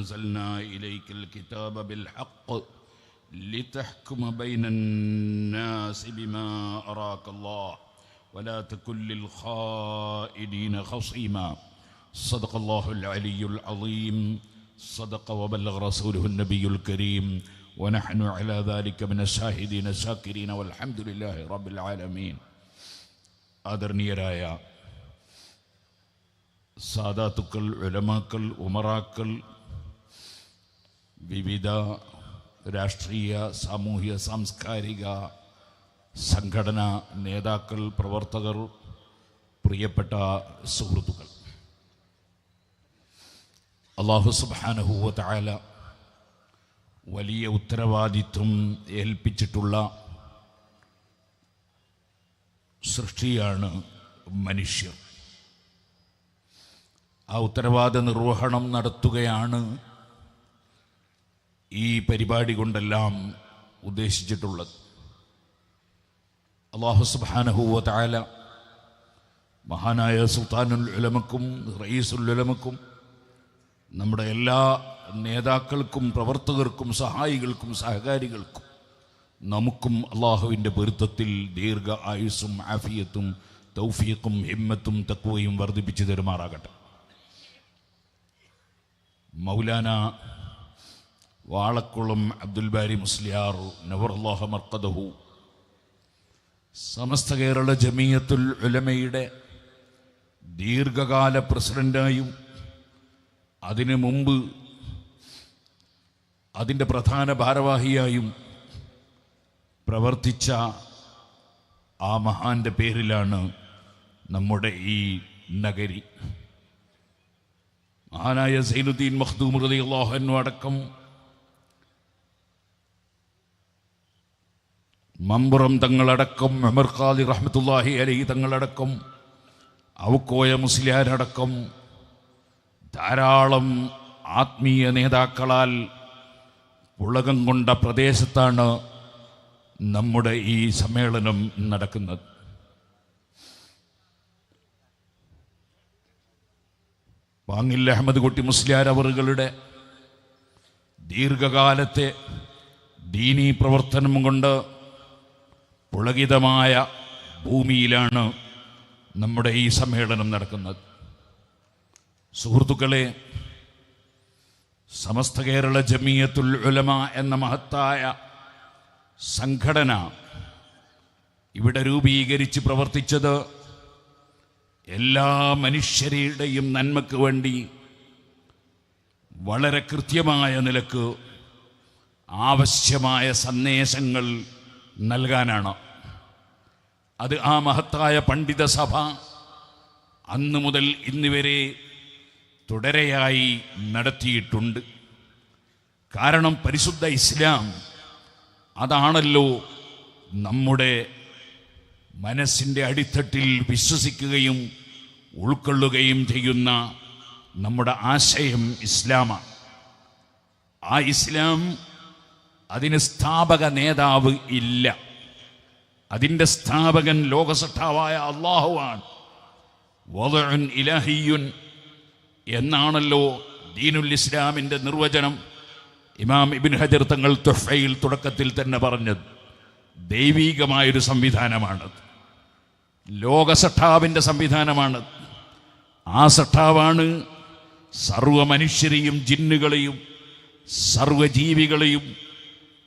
أنزلنا إليك الكتاب بالحق لتحكم بين الناس بما أراك الله ولا تكن للخائنين خصيما صدق الله العلي العظيم صدق وبلغ رسوله النبي الكريم ونحن على ذلك من الشاهدين الشاكرين والحمد لله رب العالمين. ആദരണീയരായ സാദാത്തുക്കൾ, ഉലമാക്കൾ, ഉമറാക്കൾ, വിവിധ രാഷ്ട്രീയ, സാമൂഹ്യ, സാംസ്കാരിക സംഘടനാ നേതാക്കൾ, പ്രവർത്തകർ, പ്രിയപ്പെട്ട സുഹൃത്തുക്കൾ, അല്ലാഹു സുബ്ഹാനഹു വ തആല വലിയ ഉത്തരവാദിത്വം ഏൽപ്പിച്ചിട്ടുള്ള സൃഷ്ടിയാണ് മനുഷ്യർ. ആ ഉത്തരവാദ നിർവഹണം നടത്തുകയാണ് ഈ പരിപാടി കൊണ്ടെല്ലാം ഉദ്ദേശിച്ചിട്ടുള്ളത്. അല്ലാഹു സുബ്ഹാനഹു വ തആല മഹാനായ സുൽത്താനുൽ ഉലമക്കും റയീസുൽ ഉലമക്കും നമ്മുടെ എല്ലാ നേതാക്കൾക്കും പ്രവർത്തകർക്കും സഹായികൾക്കും സഹകാരികൾക്കും നമുക്കും അള്ളാഹുവിൻ്റെ പൊരുത്തത്തിൽ ദീർഘ ആയുസ്സും ആഫിയത്തും തൗഫീഖും ഹിമ്മത്തും തഖ്വയും വർദ്ധിപ്പിച്ചു തരുമാറാകട്ടെ. മൗലാന വാളക്കുളം അബ്ദുൽ ബാരി മുസ്ലിയാർ നവറല്ലാഹു മർഖദഹു സമസ്ത കേരള ജമിയത്തുൽ ഉലമയുടെ ദീർഘകാല പ്രസിഡന്റായും അതിനു മുമ്പ് അതിൻ്റെ പ്രധാന ഭാരവാഹിയായും പ്രവർത്തിച്ച ആ മഹാന്റെ പേരിലാണ് നമ്മുടെ ഈ നഗരി. മഹാനായ സൈനുദ്ദീൻ മഖ്ദൂം റളിയല്ലാഹു അൻഹു അടക്കം മമ്പുറം തങ്ങളടക്കം ഉമർ ഖാദി റഹ്മത്തുള്ളാഹി അലൈഹി തങ്ങളടക്കം ഔക്കോയ മുസ്ലിയാരടക്കം ധാരാളം ആത്മീയ നേതാക്കളാൽ പുളകം കൊണ്ട പ്രദേശത്താണ് നമ്മുടെ ഈ സമ്മേളനം നടക്കുന്നത്. വാങ്ങിൽ അഹമ്മദ് കുട്ടി മുസ്ലിയാർ അവറുകളുടെ ദീർഘകാലത്തെ ദീനീ പ്രവർത്തനം കൊണ്ട് പുളകിതമായ ഭൂമിയിലാണ് നമ്മുടെ ഈ സമ്മേളനം നടക്കുന്നത്. സുഹൃത്തുക്കളെ, സമസ്ത കേരള ജമിയത്തുൽ ഉലമ എന്ന മഹത്തായ സംഘടന ഇവിടെ രൂപീകരിച്ച് പ്രവർത്തിച്ചത് എല്ലാ മനുഷ്യരുടെയും നന്മയ്ക്ക് വേണ്ടി വളരെ കൃത്യമായ നിലക്ക് ആവശ്യമായ സന്ദേശങ്ങൾ നൽകാനാണ്. അത് ആ മഹത്തായ പണ്ഡിത സഭ അന്ന് മുതൽ ഇന്ന് വരെ തുടരെയായി നടത്തിയിട്ടുണ്ട്. കാരണം പരിശുദ്ധ ഇസ്ലാം അതാണല്ലോ നമ്മുടെ മനസ്സിൻ്റെ അടിത്തട്ടിൽ വിശ്വസിക്കുകയും ഉൾക്കൊള്ളുകയും ചെയ്യുന്ന നമ്മുടെ ആശയം ഇസ്ലാമാണ്. ആ ഇസ്ലാം, അതിന് സ്ഥാപക നേതാവ് ഇല്ല. അതിൻ്റെ സ്ഥാപകൻ ലോകസട്ടാവായ അല്ലാഹുവാണ്. വദഉൻ ഇലാഹിയുൻ എന്നാണല്ലോ ദീനുൽ ഇസ്ലാമിൻ്റെ നിർവചനം. ഇമാം ഇബ്നു ഹജർ തങ്ങൾ തുഹ്ഫയിൽ തുടക്കത്തിൽ തന്നെ പറഞ്ഞത് ദൈവീകമായൊരു സംവിധാനമാണത്, ലോകസട്ടാവിൻ്റെ സംവിധാനമാണ്. ആ സട്ടാവാണ് സർവ മനുഷ്യരെയും ജിന്നുകളെയും സർവജീവികളെയും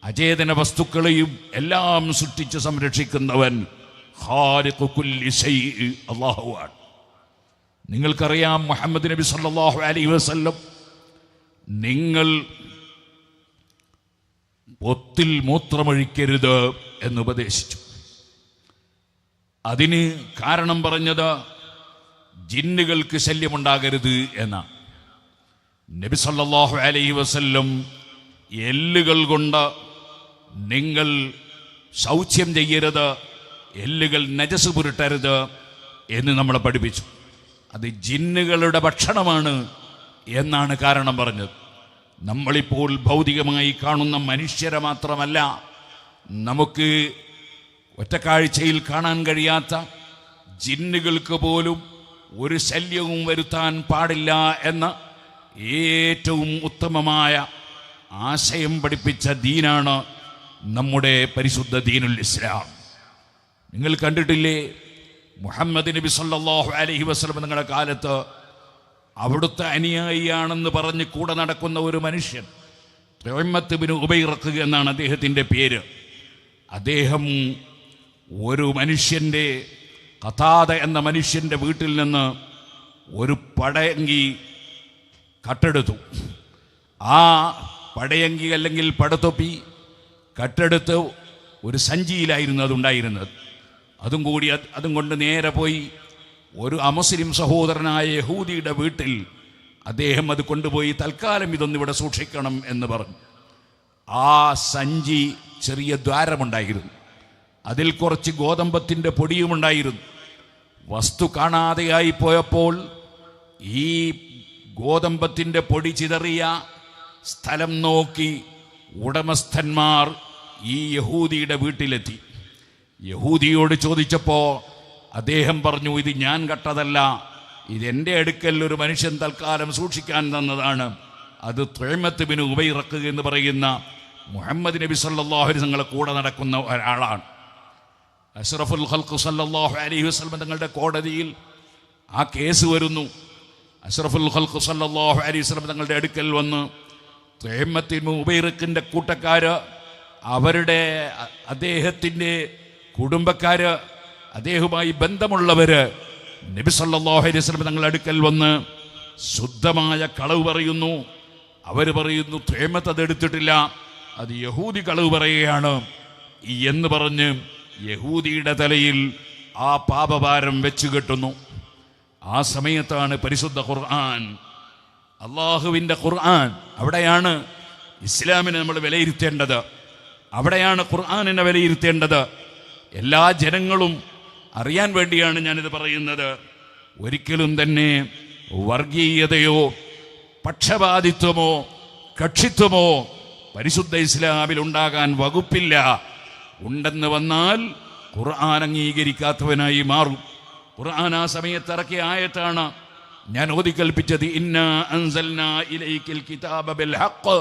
അചേതന വസ്തുക്കളെയും എല്ലാം സൃഷ്ടിച്ച് സംരക്ഷിക്കുന്നവൻ ഖാലിഖു കുല്ലി ശൈഇ അല്ലാഹുവാണ്. നിങ്ങൾക്കറിയാം, മുഹമ്മദ് നബി സല്ലല്ലാഹു അലൈഹി വസല്ലം നിങ്ങൾ ഒത്തിൽ മൂത്രമൊഴിക്കരുത് എന്നുപദേശിച്ചു. അതിന് കാരണം പറഞ്ഞത് ജിന്നുകൾക്ക് ശല്യമുണ്ടാകരുത് എന്നാണ്. നബി സല്ലല്ലാഹു അലൈഹി വസല്ലം എല്ലുകൾ കൊണ്ട് നിങ്ങൾ ശൗച്യം ചെയ്യരുത്, എല്ലുകൾ നജസ് പുരട്ടരുത് എന്ന് നമ്മളെ പഠിപ്പിച്ചു. അത് ജിന്നുകളുടെ ഭക്ഷണമാണ് എന്നാണ് കാരണം പറഞ്ഞത്. നമ്മളിപ്പോൾ ഭൗതികമായി കാണുന്ന മനുഷ്യരെ മാത്രമല്ല, നമുക്ക് ഒറ്റക്കാഴ്ചയിൽ കാണാൻ കഴിയാത്ത ജിന്നുകൾക്ക് പോലും ഒരു ശല്യവും വരുത്താൻ പാടില്ല എന്ന ഏറ്റവും ഉത്തമമായ ആശയം പഠിപ്പിച്ച ദീനാണ് നമ്മുടെ പരിശുദ്ധ ദീനുൽ ഇസ്ലാം. നിങ്ങൾ കണ്ടിട്ടില്ലേ, മുഹമ്മദ് നബി സല്ലല്ലാഹു അലൈഹി വസല്ലം നിങ്ങളുടെ കാലത്ത് അവിടുത്തെ അനുയായിയാണെന്ന് പറഞ്ഞ് കൂടെ നടക്കുന്ന ഒരു മനുഷ്യൻ, തുഅയ്മത്ത് ബിൻ ഉബൈറഖ് എന്നാണ് അദ്ദേഹത്തിൻ്റെ പേര്. അദ്ദേഹം ഒരു മനുഷ്യൻ്റെ, ഖതാദ എന്ന മനുഷ്യൻ്റെ വീട്ടിൽ നിന്ന് ഒരു പടയങ്കി കട്ടെടുത്തു. ആ പടയങ്കി അല്ലെങ്കിൽ പടത്തൊപ്പി കട്ടെടുത്ത് ഒരു സഞ്ചിയിലായിരുന്നു അതുണ്ടായിരുന്നത്. അതും കൊണ്ട് നേരെ പോയി ഒരു അമുസ്ലിം സഹോദരനായ യഹൂദിയുടെ വീട്ടിൽ അദ്ദേഹം അത് കൊണ്ടുപോയി തൽക്കാലം ഇതൊന്നിവിടെ സൂക്ഷിക്കണം എന്ന് പറഞ്ഞു. ആ സഞ്ചി ചെറിയ ദ്വാരമുണ്ടായിരുന്നു, അതിൽ കുറച്ച് ഗോതമ്പത്തിൻ്റെ പൊടിയുമുണ്ടായിരുന്നു. വസ്തു കാണാതെയായി പോയപ്പോൾ ഈ ഗോതമ്പത്തിൻ്റെ പൊടി ചിതറിയ സ്ഥലം നോക്കി ഉടമസ്ഥന്മാർ ഈ യഹൂദിയുടെ വീട്ടിലെത്തി. യഹൂദിയോട് ചോദിച്ചപ്പോൾ അദ്ദേഹം പറഞ്ഞു, ഇത് ഞാൻ കട്ടതല്ല, ഇതെൻ്റെ അടുക്കൽ ഒരു മനുഷ്യൻ തൽക്കാലം സൂക്ഷിക്കാൻ തന്നതാണ്. അത് തുഅയ്മത്ത് ബിൻ ഉബൈറഖ് എന്ന് പറയുന്ന മുഹമ്മദ് നബി സല്ലല്ലാഹു അലൈഹി വസല്ലം കൂടെ നടക്കുന്ന ഒരാളാണ്. അഷ്റഫുൽ ഖൽഖ് സല്ലല്ലാഹു അലൈഹി വസല്ലം തങ്ങളുടെ കോടതിയിൽ ആ കേസ് വരുന്നു. അഷ്റഫുൽ ഖൽഖ് സല്ലല്ലാഹു അലൈഹി വസല്ലം തങ്ങളുടെ അടുക്കൽ വന്ന് തുഅയ്മത്ത് ബിൻ ഉബൈറഖിൻ്റെ കൂട്ടക്കാർ, അവരുടെ അദ്ദേഹത്തിൻ്റെ കുടുംബക്കാർ, അദ്ദേഹവുമായി ബന്ധമുള്ളവർ നബി സല്ലല്ലാഹു അലൈഹി വസല്ലം തങ്ങളുടെ അടുക്കൽ വന്ന് ശുദ്ധമായ കളവ് പറയുന്നു. അവർ പറയുന്നു, തുഅയ്മത്ത് അതെടുത്തിട്ടില്ല, അത് യഹൂദി കളവ് പറയുകയാണ് എന്ന് പറഞ്ഞ് യഹൂദിയുടെ തലയിൽ ആ പാപഭാരം വെച്ചു കെട്ടുന്നു. ആ സമയത്താണ് പരിശുദ്ധ ഖുർആൻ, അള്ളാഹുവിൻ്റെ ഖുർആൻ, അവിടെയാണ് ഇസ്ലാമിനെ നമ്മൾ വിലയിരുത്തേണ്ടത്, അവിടെയാണ് ഖുർആനിനെ വിലയിരുത്തേണ്ടത്. എല്ലാ ജനങ്ങളും അറിയാൻ വേണ്ടിയാണ് ഞാനിത് പറയുന്നത്. ഒരിക്കലും തന്നെ വർഗീയതയോ പക്ഷപാതിത്വമോ കക്ഷിത്വമോ പരിശുദ്ധ ഇസ്ലാമിൽ ഉണ്ടാകാൻ വകുപ്പില്ല. ഉണ്ടെന്ന് വന്നാൽ ഖുർആൻ അംഗീകരിക്കാത്തവനായി മാറും. ഖുർആൻ ആ സമയത്ത് ഇറക്കിയ ആയത്താണ് ഞാൻ ഓതി കൽപ്പിച്ചത്, ഇന്നാ അൻസൽനാ ഇലൈക്കൽ കിതാബ ബിൽ ഹഖ്,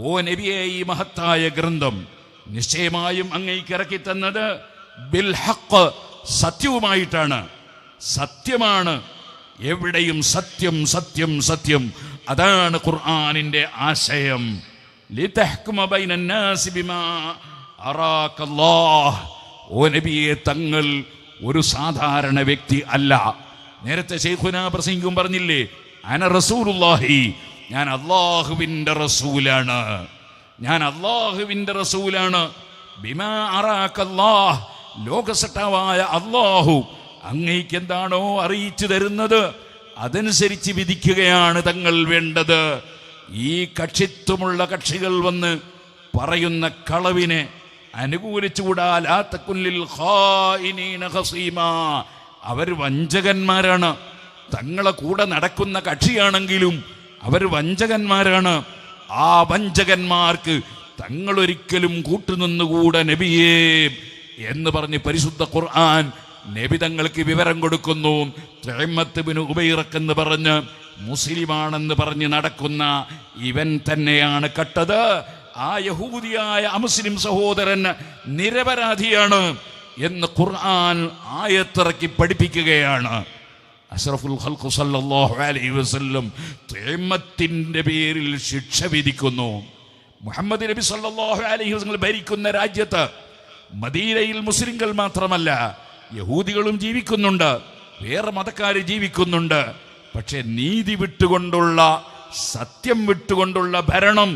ഓ നബിയേ ഈ മഹത്തായ ഗ്രന്ഥം നിശ്ചയമായും അങ്ങേക്ക് ഇറക്കി തന്നത് ബിൽ ഹഖ്, സത്യവുമായിട്ടാണ്. സത്യമാണ്, എവിടെയും സത്യം സത്യം സത്യം. അതാണ് ഖുർആനിൻ്റെ ആശയം. ലിതഹ്കുമ ബൈനൻ നാസി ബിമാ അറാകല്ലാഹ്, ഓ നബിയെ തങ്ങൾ ഒരു സാധാരണ വ്യക്തി അല്ല. നേരത്തെ ശൈഖുനാ പ്രസംഗിക്കും പറഞ്ഞില്ലേ, അന റസൂലുള്ളാഹി, ഞാൻ അല്ലാഹുവിൻ്റെ റസൂലാണ്, ഞാൻ അല്ലാഹുവിൻ്റെ റസൂലാണ്. ബിമാ അറാകല്ലാഹ്, ലോകസട്ടാവായ അല്ലാഹു അങ്ങേക്ക് എന്താണോ അറിയിച്ചു തരുന്നത് അതനുസരിച്ച് വിധിക്കുകയാണ് തങ്ങൾ വേണ്ടത്. ഈ കക്ഷിത്വമുള്ള കക്ഷികൾ വന്ന് പറയുന്ന കളവിനെ അനുകൂലിച്ചുകൂടാ. ലാ തകുൻ ലിൽ ഖായിനീന ഖസീമാ, അവർ വഞ്ചകന്മാരാണ്. തങ്ങളെ കൂടെ നടക്കുന്ന കക്ഷിയാണെങ്കിലും അവർ വഞ്ചകന്മാരാണ്. ആ വഞ്ചകന്മാർക്ക് തങ്ങളൊരിക്കലും കൂട്ടുനിന്നുകൂടെ നബിയേ എന്ന് പറഞ്ഞ് പരിശുദ്ധ ഖുർആൻ നബി തങ്ങൾക്ക് വിവരം കൊടുക്കുന്നു. തുഅയ്മത്ത് ബിൻ ഉബൈറഖ് എന്ന് പറഞ്ഞ് മുസ്ലിമാണെന്ന് പറഞ്ഞ് നടക്കുന്ന ഇവൻ തന്നെയാണ് കട്ടത്. ആ യഹൂദിയായ അമുസ്ലിം സഹോദരൻ നിരപരാധിയാണ് എന്ന് ഖുർആൻ ആയത്തിറക്കി പഠിപ്പിക്കുകയാണ്. അഷ്റഫുൽ ഖൽഖ് സല്ലല്ലാഹു അലൈഹി വസല്ലം തുഅയ്മത്തിന്റെ പേരിൽ ശിക്ഷ വിധിക്കുന്നു. മുഹമ്മദ് നബി സല്ലല്ലാഹു അലൈഹി വസല്ലം ഭരിക്കുന്ന രാജ്യത്ത് മദീനയിൽ മുസ്ലിങ്ങൾ മാത്രമല്ല യഹൂദികളും ജീവിക്കുന്നുണ്ട്, വേറെ മതക്കാർ ജീവിക്കുന്നുണ്ട്. പക്ഷെ നീതി വിട്ടുകൊണ്ടുള്ള, സത്യം വിട്ടുകൊണ്ടുള്ള ഭരണം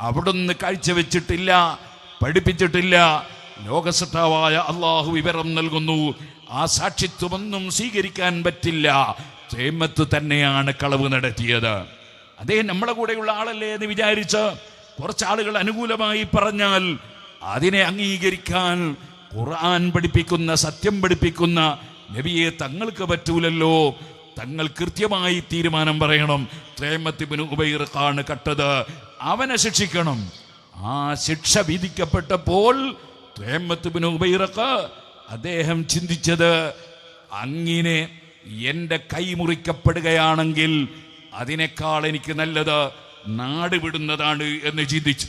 അവിടുന്ന് കാഴ്ചവെച്ചിട്ടില്ല, പഠിപ്പിച്ചിട്ടില്ല. ലോകസട്ടാവായ അള്ളാഹു വിവരം നൽകുന്നു, ആ സാക്ഷിത്വമൊന്നും സ്വീകരിക്കാൻ പറ്റില്ല. തുഅയ്മത്ത് തന്നെയാണ് കളവ് നടത്തിയത്. അതേ നമ്മളെ കൂടെയുള്ള ആളല്ലേ എന്ന് വിചാരിച്ച് കുറച്ചാളുകൾ അനുകൂലമായി പറഞ്ഞാൽ അതിനെ അംഗീകരിക്കാൻ ഖുർആൻ പഠിപ്പിക്കുന്ന, സത്യം പഠിപ്പിക്കുന്ന നബിയെ തങ്ങൾക്ക് പറ്റൂലല്ലോ. തങ്ങൾ കൃത്യമായി തീരുമാനം പറയണം. തുഅയ്മത്ത് ഇബ്നു ഉബൈറഖാണ് കട്ടത്, അവനെ ശിക്ഷിക്കണം. ആ ശിക്ഷ വിധിക്കപ്പെട്ടപ്പോൾ തുഅയ്മത്ത് ഇബ്നു ഉബൈറഖ് അദ്ദേഹം ചിന്തിച്ചത്, അങ്ങനെ എൻ്റെ കൈ മുറിക്കപ്പെടുകയാണെങ്കിൽ അതിനേക്കാൾ എനിക്ക് നല്ലത് നാട് വിടുന്നതാണ് എന്ന് ചിന്തിച്ചു.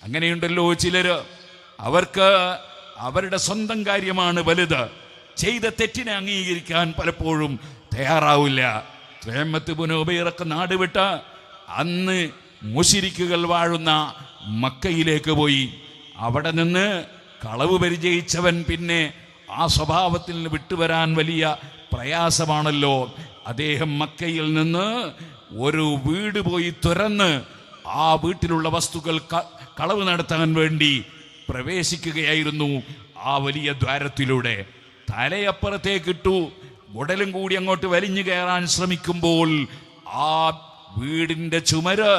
അങ്ങനെയുണ്ടല്ലോ ചിലര്, അവർക്ക് അവരുടെ സ്വന്തം കാര്യമാണ് വലുത്, ചെയ്ത തെറ്റിനെ അംഗീകരിക്കാൻ പലപ്പോഴും തയ്യാറാവില്ല. തേമത്ത് ഇബ്നു ഉബൈറക്ക് നാട് വിട്ട അന്ന് മുശ്രിക്കുകൾ വാഴുന്ന മക്കയിലേക്ക് പോയി. അവിടെ നിന്ന് കളവ് പരിചയിച്ചവൻ പിന്നെ ആ സ്വഭാവത്തിൽ നിന്ന് വിട്ടുവരാൻ വലിയ പ്രയാസമാണല്ലോ. അദ്ദേഹം മക്കയിൽ നിന്ന് ഒരു വീട് പോയി തുറന്ന് ആ വീട്ടിലുള്ള വസ്തുക്കൾ കളവ് നടത്താൻ വേണ്ടി പ്രവേശിക്കുകയായിരുന്നു. ആ വലിയ ദ്വാരത്തിലൂടെ തലയപ്പുറത്തേക്കിട്ടു, ഉടലും കൂടി അങ്ങോട്ട് വലിഞ്ഞു കയറാൻ ശ്രമിക്കുമ്പോൾ ആ വീടിൻ്റെ ചുമര്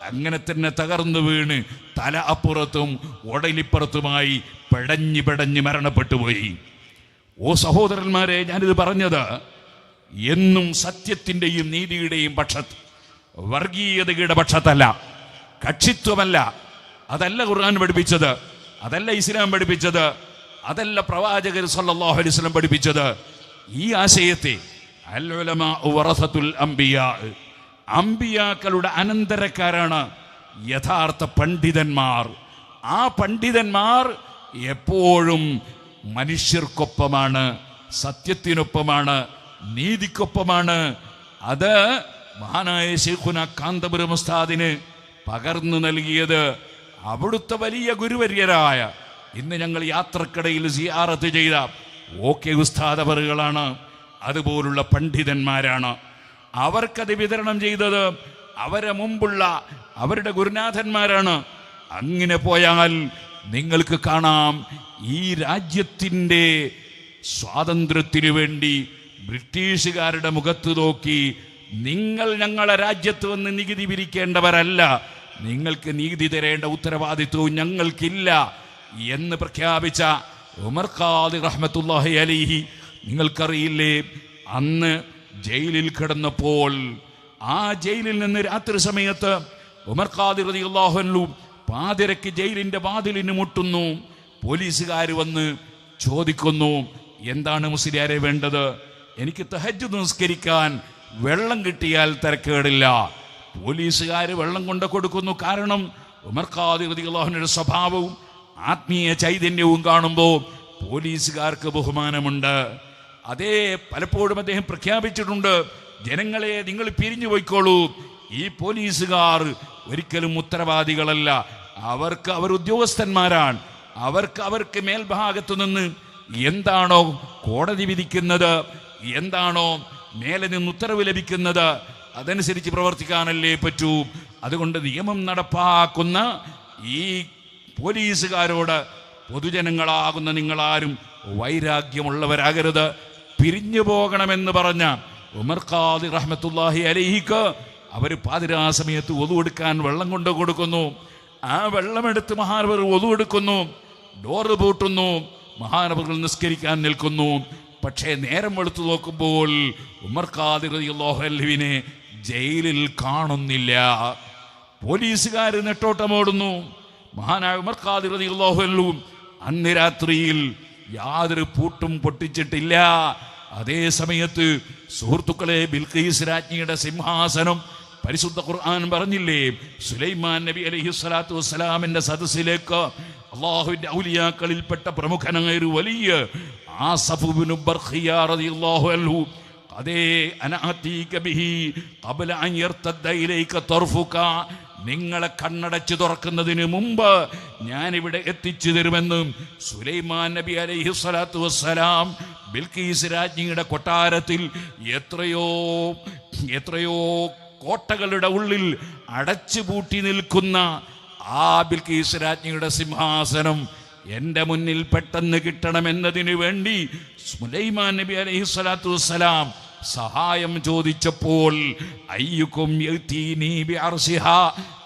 അങ്ങനെ തന്നെ തകർന്നു വീണ് തല അപ്പുറത്തും ഉടലിപ്പുറത്തുമായി പെടഞ്ഞ് മരണപ്പെട്ടു പോയി. ഓ സഹോദരന്മാരെ, ഞാനിത് പറഞ്ഞത് എന്നും സത്യത്തിൻ്റെയും നീതിയുടെയും പക്ഷത്ത്, വർഗീയതയുടെ പക്ഷത്തല്ല, കക്ഷിത്വമല്ല. അതല്ല ഖുർആൻ പഠിപ്പിച്ചത്, അതല്ല ഇസ്ലാം പഠിപ്പിച്ചത്, അതല്ല പ്രവാചകർ സല്ലല്ലാഹു അലൈഹി വസല്ലം പഠിപ്പിച്ചത്. ഈ ആശയത്തെ അൽ ഉലമാഉ വറസത്തുൽ അംബിയാ, അംബിയാക്കളുടെ അനന്തരക്കാരാണ് യഥാർത്ഥ പണ്ഡിതന്മാർ. ആ പണ്ഡിതന്മാർ എപ്പോഴും മനുഷ്യർക്കൊപ്പമാണ്, സത്യത്തിനൊപ്പമാണ്, നീതിക്കൊപ്പമാണ്. അത് മഹാനായ ശൈഖുന കാന്തപുരം ഉസ്താദിന് പകർന്നു നൽകിയത് അവിടുത്തെ വലിയ ഗുരുവര്യരായ, ഇന്ന് ഞങ്ങൾ യാത്രക്കിടയിൽ സിയാറത്ത് ചെയ്ത ഓക്കെ ഉസ്താദ് അവറുകളാണ്. അതുപോലുള്ള പണ്ഡിതന്മാരാണ്. അവർക്കത് വിതരണം ചെയ്തത് അവരെ മുമ്പുള്ള അവരുടെ ഗുരുനാഥന്മാരാണ്. അങ്ങനെ പോയാൽ നിങ്ങൾക്ക് കാണാം, ഈ രാജ്യത്തിൻ്റെ സ്വാതന്ത്ര്യത്തിനു വേണ്ടി ബ്രിട്ടീഷുകാരുടെ മുഖത്ത് നോക്കി, നിങ്ങൾ ഞങ്ങളെ രാജ്യത്ത് വന്ന് നികുതി പിരിക്കേണ്ടവരല്ല, നിങ്ങൾക്ക് നീതി തരേണ്ട ഉത്തരവാദിത്വവും ഞങ്ങൾക്കില്ല എന്ന് പ്രഖ്യാപിച്ച ഉമർ ഖാദി റഹ്മത്തുള്ളാഹി അലൈഹി, നിങ്ങൾക്കറിയില്ലേ, അന്ന് ജയിലിൽ കിടന്നപ്പോൾ ആ ജയിലിൽ നിന്ന് രാത്രി സമയത്ത് ഉമർ ഖാദി റളിയല്ലാഹു അൻഹു പാതിരക്ക് ജയിലിൻ്റെ വാതിലിന് മുട്ടുന്നു. പോലീസുകാർ വന്ന് ചോദിക്കുന്നു, എന്താണ് മുസ്ലിയാരെ വേണ്ടത്? എനിക്ക് തഹജ്ജുദ് നിസ്കരിക്കാൻ വെള്ളം കിട്ടിയാൽ തരക്കേടില്ല. പോലീസുകാർ വെള്ളം കൊണ്ട് കൊടുക്കുന്നു. കാരണം ഉമർ ഖാദി റളിയല്ലാഹു അൻഹുവിന്റെ സ്വഭാവവും ആത്മീയ ചൈതന്യവും കാണുമ്പോൾ പോലീസുകാർക്ക് ബഹുമാനമുണ്ട്. അതേ പലപ്പോഴും അദ്ദേഹം പ്രഖ്യാപിച്ചിട്ടുണ്ട്, ജനങ്ങളെ നിങ്ങൾ പിരിഞ്ഞു പോയിക്കോളൂ, ഈ പോലീസുകാർ ഒരിക്കലും ഉത്തരവാദികളല്ല, അവർ ഉദ്യോഗസ്ഥന്മാരാണ്, അവർക്ക് മേൽഭാഗത്തു നിന്ന് എന്താണോ കോടതി വിധിക്കുന്നത്, എന്താണോ മേലെ നിന്ന് ഉത്തരവ് ലഭിക്കുന്നത്, അതനുസരിച്ച് പ്രവർത്തിക്കാനല്ലേ പറ്റൂ. അതുകൊണ്ട് നിയമം നടപ്പാക്കുന്ന ഈ പോലീസുകാരോട് പൊതുജനങ്ങളാകുന്ന നിങ്ങളാരും വൈരാഗ്യമുള്ളവരാകരുത്, പിരിഞ്ഞു പോകണമെന്ന് പറഞ്ഞ ഉമർ ഖാദി റഹ്മത്തുള്ളാഹി അലൈഹിക്ക് അവർ പാതിരാ സമയത്ത് ഒതു എടുക്കാൻ വെള്ളം കൊണ്ട് കൊടുക്കുന്നു. ആ വെള്ളമെടുത്ത് മഹാനവർ ഒതു എടുക്കുന്നു, ഡോറ് പൂട്ടുന്നു, മഹാനവറുകൾ നിസ്കരിക്കാൻ നിൽക്കുന്നു. പക്ഷേ നേരം വെളുത്തു നോക്കുമ്പോൾ ഉമർ ഖാദി റളിയല്ലാഹു അൻഹുവിനെ ജയിലിൽ കാണുന്നില്ല. പോലീസുകാർ നെട്ടോട്ടമോടുന്നു. മഹാനായ ഉമർ ഖാദി റളിയല്ലാഹു അൻഹു അന്ന് രാത്രിയിൽ യാതൊരു പൂട്ടും പൊട്ടിച്ചിട്ടില്ല. അതേ സമയത്ത് സുഹൃത്തുക്കളെ, ബിൽഖീസ് രാജ്ഞിയുടെ സിംഹാസനം പരിശുദ്ധ ഖുർആൻ പറഞ്ഞില്ലേ, സുലൈമാൻ നബി അലൈഹി സ്വലാത്തു വസ്സലാമിന്റെ സദസ്സിലേക്ക് അള്ളാഹുവിന്റെ ഔലിയാക്കളിൽപ്പെട്ട പ്രമുഖനായ ഒരു വലിയ ആസഫ് ഇബ്നു ബർഖിയ റളിയല്ലാഹു അൻഹു, അതേ അനാതീക ബിഹി ഖബ്ല അൻ യർതദ്ദ ഇലൈക തർഫുക, നിങ്ങളെ കണ്ണടച്ചു തുറക്കുന്നതിന് മുമ്പ് ഞാനിവിടെ എത്തിച്ചു തരുമെന്നും സുലൈമാൻ നബി അലൈഹി സ്വലാത്തു വസ്സലാം ബിൽഖീസ് രാജ്ഞിയുടെ കൊട്ടാരത്തിൽ എത്രയോ കോട്ടകളുടെ ഉള്ളിൽ അടച്ചുപൂട്ടി നിൽക്കുന്ന ആ ബിൽഖീസ് രാജ്ഞിയുടെ സിംഹാസനം എൻ്റെ മുന്നിൽ പെട്ടെന്ന് കിട്ടണമെന്നതിന് വേണ്ടി സുലൈമാൻ നബി അലൈഹി സ്വലാത്തു വസ്സലാം സഹായം ചോദിച്ചപ്പോൾ അയ്യുക്കും യഅ്തീനി ബിഅർശിഹാ